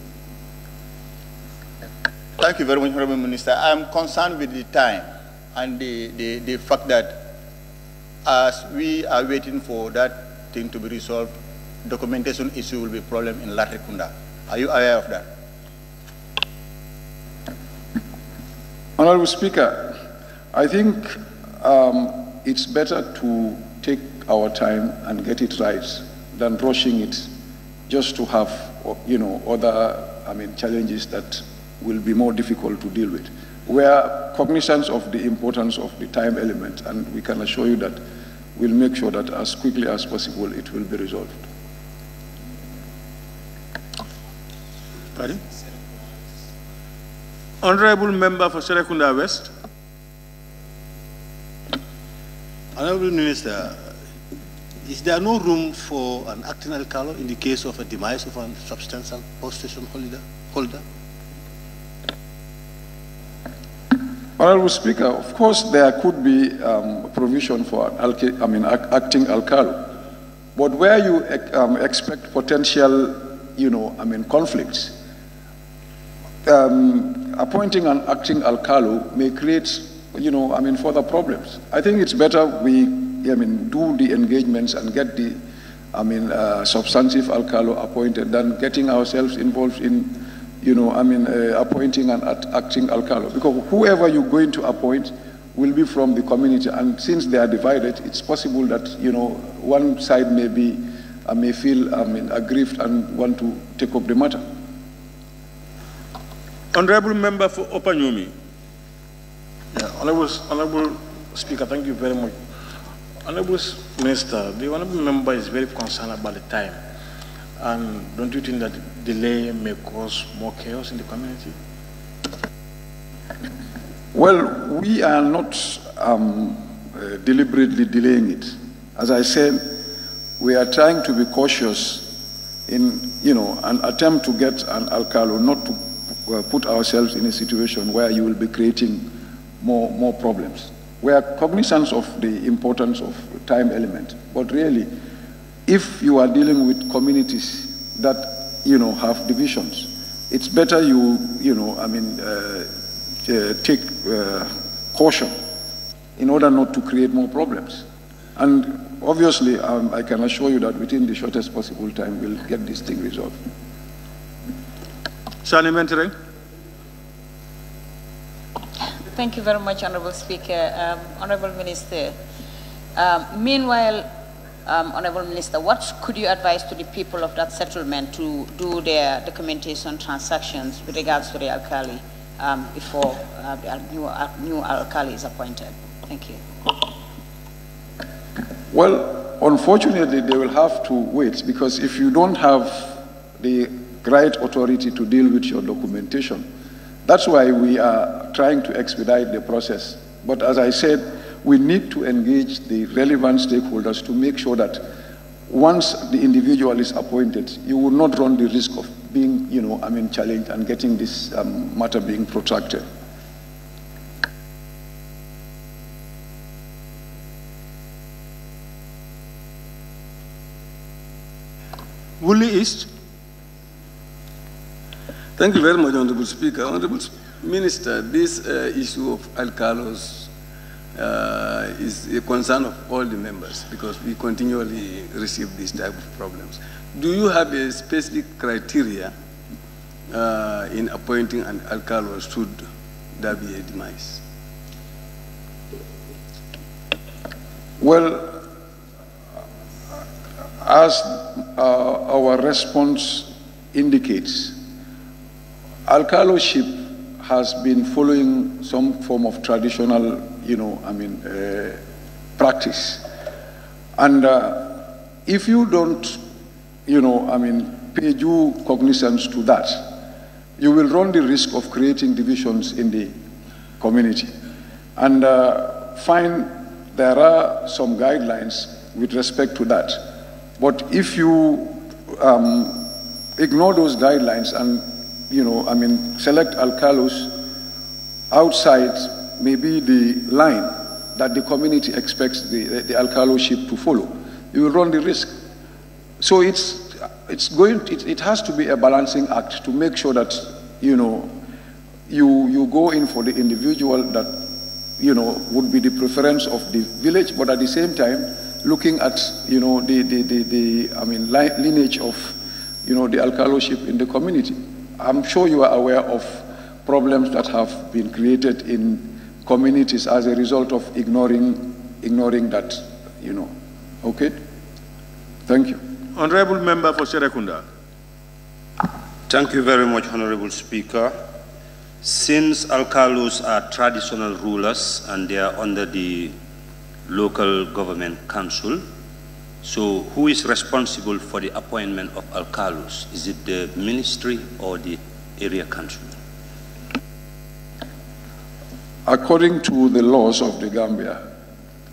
Thank you very much, Honorable Minister. I'm concerned with the time and the fact that as we are waiting for that thing to be resolved, documentation issue will be a problem in Latrikunda. Are you aware of that? Honorable Speaker, I think it's better to take our time and get it right than rushing it just to have, other, challenges that will be more difficult to deal with. We are cognizant of the importance of the time element, and we can assure you that we'll make sure that as quickly as possible it will be resolved. Pardon? Honorable Member for Serekunda West. Honorable Minister, is there no room for an acting alcalo in the case of a demise of a substantial post-station holder? Honorable Speaker, of course there could be provision for acting alcalo, but where you expect potential, conflicts, appointing an acting alcalo may create, further problems. I think it's better we, do the engagements and get the, substantive alcalo appointed than getting ourselves involved in, appointing an acting alcalo. Because whoever you're going to appoint will be from the community, and since they are divided, it's possible that, one side may feel, aggrieved and want to take up the matter. Honorable Member for Opanyumi. Yeah, Honorable Speaker, thank you very much. Honorable Minister, the Honorable Member is very concerned about the time. And don't you think that delay may cause more chaos in the community? Well, we are not deliberately delaying it. As I said, we are trying to be cautious in, an attempt to get an alcalo, not to put ourselves in a situation where you will be creating more problems. We are cognizant of the importance of time element, but really, if you are dealing with communities that have divisions, it's better take caution in order not to create more problems. And obviously, I can assure you that within the shortest possible time, we'll get this thing resolved. Thank you very much, Honorable Speaker. Honorable Minister, meanwhile, Honorable Minister, what could you advise to the people of that settlement to do their documentation transactions with regards to the alkali before the new alkali is appointed? Thank you. Well, unfortunately, they will have to wait, because if you don't have the right authority to deal with your documentation, that's why we are trying to expedite the process. But as I said, we need to engage the relevant stakeholders to make sure that once the individual is appointed, you will not run the risk of being, challenged and getting this matter being protracted. Woolley East. Thank you very much, Honorable Speaker. Honorable Minister, this issue of alkalos is a concern of all the members, because we continually receive these type of problems. Do you have a specific criteria in appointing an alkalos should there be a demise? Well, as our response indicates, alkalosship has been following some form of traditional, practice. And if you don't, pay due cognizance to that, you will run the risk of creating divisions in the community. And there are some guidelines with respect to that. But if you ignore those guidelines and select alkalos outside maybe the line that the community expects the alkaloship to follow, you will run the risk. So it has to be a balancing act to make sure that you go in for the individual that would be the preference of the village, but at the same time looking at lineage of the alkaloship in the community. I'm sure you are aware of problems that have been created in communities as a result of ignoring that, Okay? Thank you. Honorable Member for Serekunda. Thank you very much, Honorable Speaker. Since alkalos are traditional rulers and they are under the local government council, so who is responsible for the appointment of alkalos? Is it the ministry or the area council? According to the laws of the Gambia,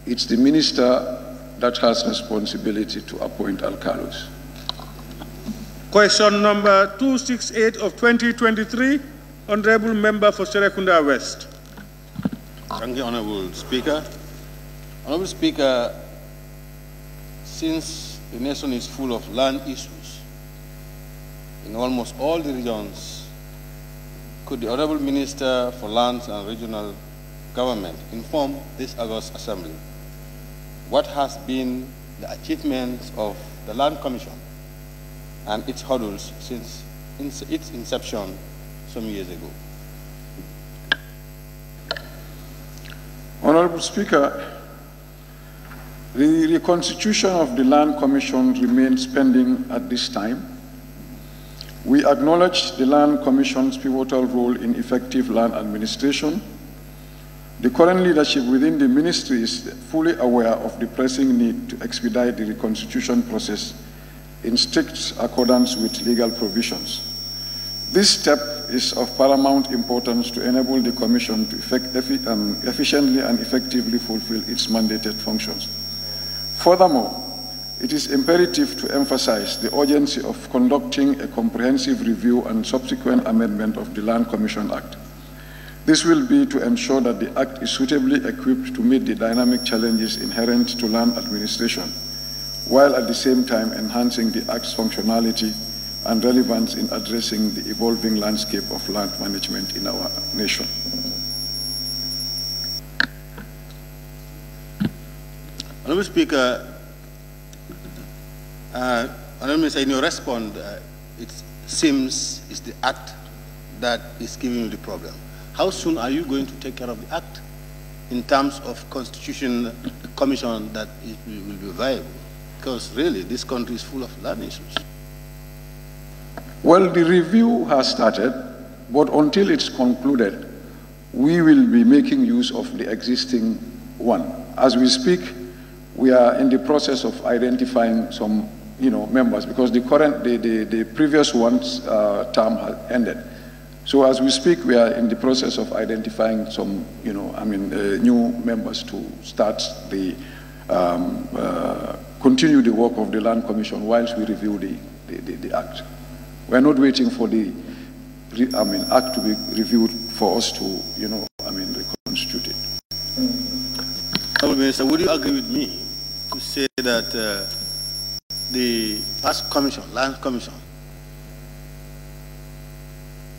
it's the minister that has responsibility to appoint alkalos. Question number 268 of 2023, Honorable Member for Serekunda West. Thank you, Honorable Speaker. Honorable Speaker, since the nation is full of land issues in almost all the regions, could the Honorable Minister for Lands and Regional Government inform this August Assembly what has been the achievements of the Land Commission and its hurdles since its inception some years ago? Honorable Speaker, the reconstitution of the Land Commission remains pending at this time. We acknowledge the Land Commission's pivotal role in effective land administration. The current leadership within the ministry is fully aware of the pressing need to expedite the reconstitution process in strict accordance with legal provisions. This step is of paramount importance to enable the Commission to efficiently and effectively fulfill its mandated functions. Furthermore, it is imperative to emphasize the urgency of conducting a comprehensive review and subsequent amendment of the Land Commission Act. This will be to ensure that the Act is suitably equipped to meet the dynamic challenges inherent to land administration, while at the same time enhancing the Act's functionality and relevance in addressing the evolving landscape of land management in our nation. Honourable Speaker, Honourable Minister, in your response, it seems it's the Act that is giving you the problem. How soon are you going to take care of the Act in terms of constitution commission that it will be viable? Because really, this country is full of land issues. Well, the review has started, but until it's concluded, we will be making use of the existing one. As we speak, we are in the process of identifying some, members, because the previous one's term has ended. So as we speak, we are in the process of identifying some, new members to start the, continue the work of the Land Commission whilst we review the Act. We are not waiting for the, Act to be reviewed for us to, reconstitute it. Honourable Minister, would you agree with me to say that the past commission, Land Commission,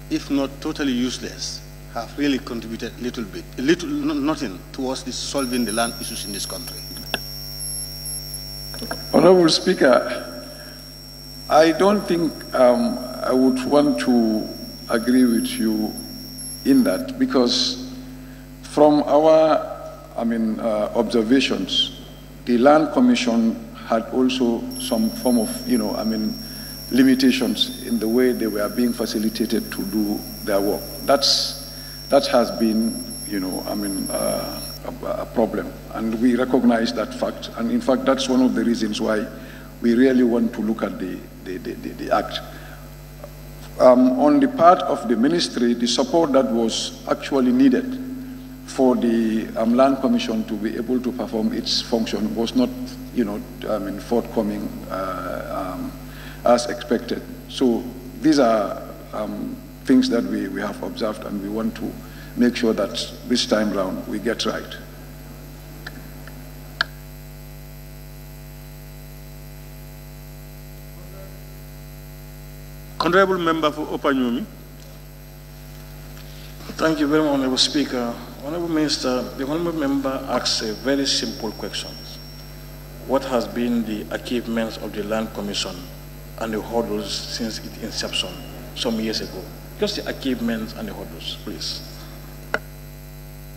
if not totally useless, have really contributed nothing towards solving the land issues in this country? Honourable Speaker, I don't think I would want to agree with you in that, because from our observations, the Land Commission had also some form of, limitations in the way they were being facilitated to do their work. That has been, a problem, and we recognize that fact. And in fact, that's one of the reasons why we really want to look at the Act. On the part of the ministry, the support that was actually needed for the Land Commission to be able to perform its function was not, forthcoming as expected. So these are things that we have observed, and we want to make sure that this time round we get right. Honourable Member for 𝒂𝒑𝒏. Thank you very much, Honourable Speaker. Honourable Minister, the Honourable Member asks a very simple question. What has been the achievements of the Land Commission and the hurdles since its inception some years ago? Just the achievements and the hurdles, please.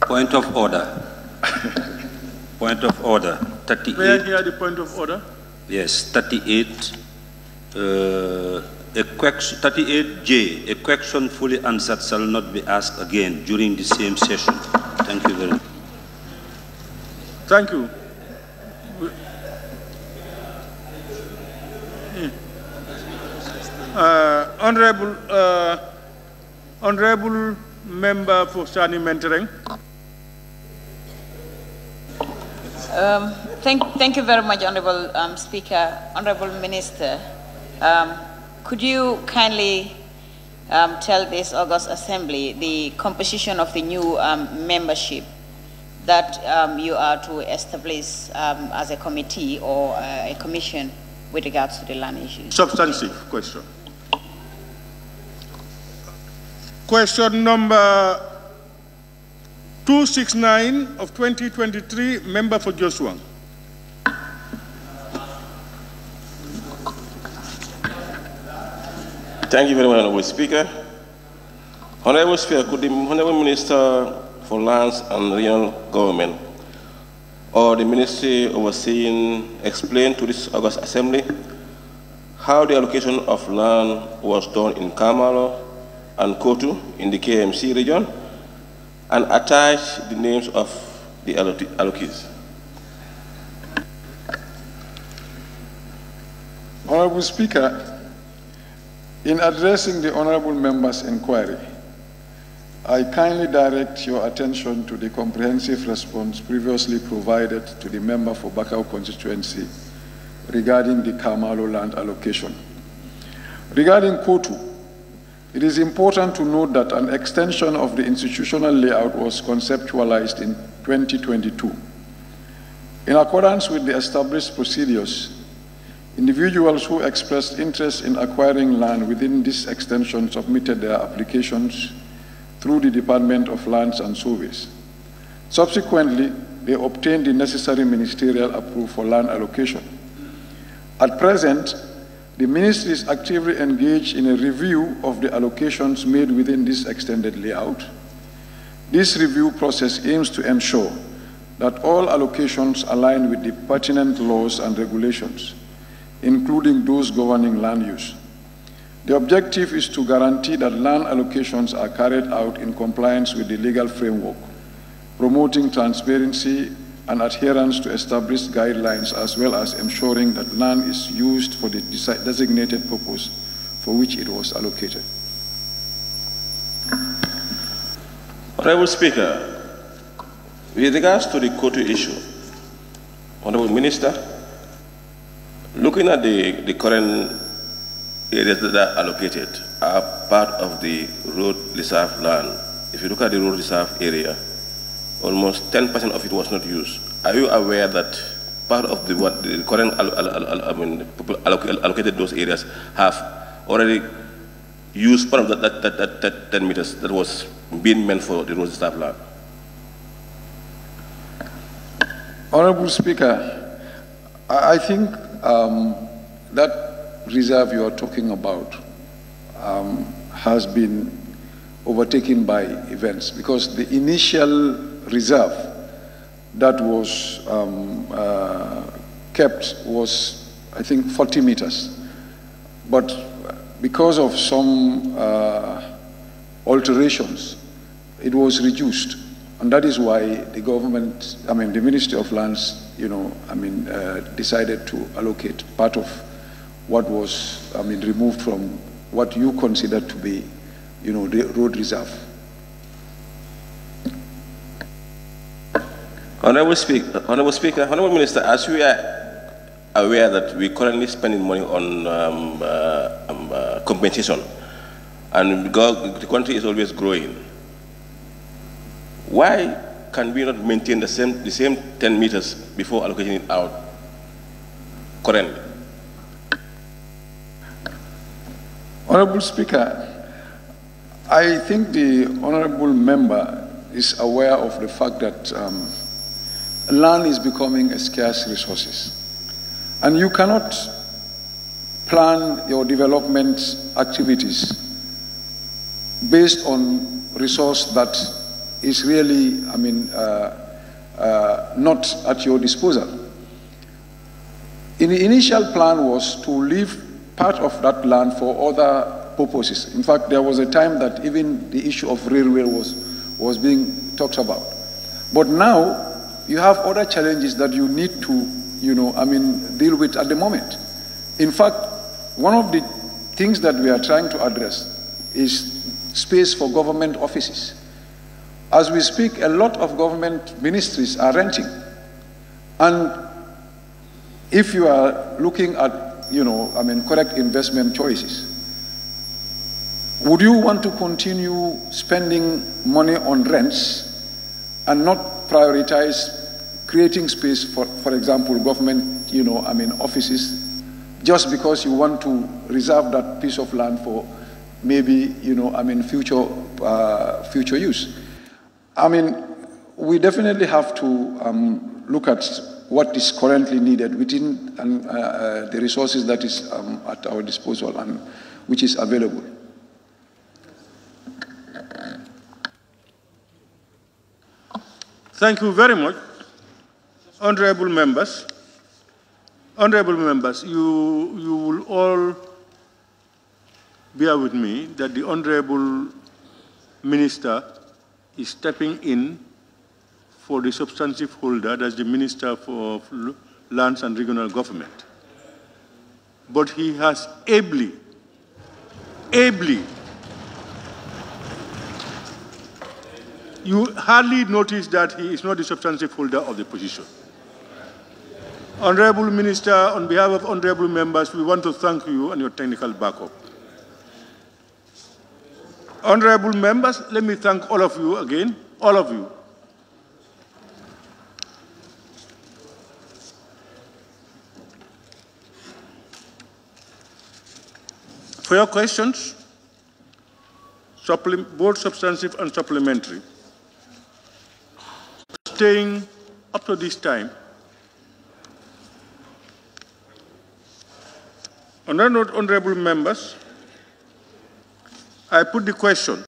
Point of order. Point of order. 38. May I hear the point of order? Yes, 38. 38J, a question fully answered shall not be asked again during the same session. Thank you very much. Thank you. Honourable Member for Sani Mentereng. Thank you very much, Honourable Speaker. Honourable Minister, could you kindly tell this August Assembly the composition of the new membership that you are to establish as a committee or a commission with regards to the land issues? Substantive question. Question number 269 of 2023, member for Joshua. Thank you very much, Honourable Speaker. Honourable Speaker, could the Honourable Minister for Lands and Regional Government or the Ministry overseeing explain to this August Assembly how the allocation of land was done in Kamalo and Kotu in the KMC region, and attach the names of the allokees? Honourable Speaker, in addressing the Honourable Member's inquiry, I kindly direct your attention to the comprehensive response previously provided to the member for Bakau constituency regarding the Kamalo land allocation. Regarding Kotu, it is important to note that an extension of the institutional layout was conceptualized in 2022. In accordance with the established procedures, individuals who expressed interest in acquiring land within this extension submitted their applications through the Department of Lands and Surveys. Subsequently, they obtained the necessary ministerial approval for land allocation. At present, the ministry is actively engaged in a review of the allocations made within this extended layout. This review process aims to ensure that all allocations align with the pertinent laws and regulations, including those governing land use. The objective is to guarantee that land allocations are carried out in compliance with the legal framework, promoting transparency and adherence to established guidelines, as well as ensuring that land is used for the designated purpose for which it was allocated. Honorable Speaker, with regards to the Kotu issue, Honorable Minister, looking at the current areas that are allocated are part of the road reserve land. If you look at the road reserve area, almost 10% of it was not used. Are you aware that part of the current people allocated those areas have already used part of that 10 meters that was being meant for the road reserve land? Honorable Speaker, I think that reserve you are talking about has been overtaken by events, because the initial reserve that was kept was, I think, 40 meters. But because of some alterations, it was reduced. And that is why the government, the Ministry of Lands, decided to allocate part of what was, removed from what you consider to be, the road reserve. Honorable Speaker, Honorable Minister, as we are aware that we're currently spending money on compensation, and the country is always growing, why can we not maintain the same 10 meters before allocating it out currently? Honorable Speaker, I think the honorable member is aware of the fact that land is becoming a scarce resource. And you cannot plan your development activities based on resource that is really, not at your disposal. The initial plan was to leave part of that land for other purposes. In fact, there was a time that even the issue of railway was being talked about. But now, you have other challenges that you need to, deal with at the moment. In fact, one of the things that we are trying to address is space for government offices. As we speak, a lot of government ministries are renting. And if you are looking at, correct investment choices, would you want to continue spending money on rents and not prioritize creating space for example, government, offices, just because you want to reserve that piece of land for maybe, future use? We definitely have to look at what is currently needed within the resources that is at our disposal and which is available. Thank you very much. Honorable members, you will all bear with me that the Honorable Minister is stepping in for the substantive holder, that's the Minister for Lands and Regional Government. But he has ably, you hardly notice that he is not the substantive holder of the position. Honorable Minister, on behalf of honorable members, we want to thank you and your technical backup. Honorable members, let me thank all of you again, all of you. For your questions, both substantive and supplementary. Staying up to this time, on that note, honorable members, I put the question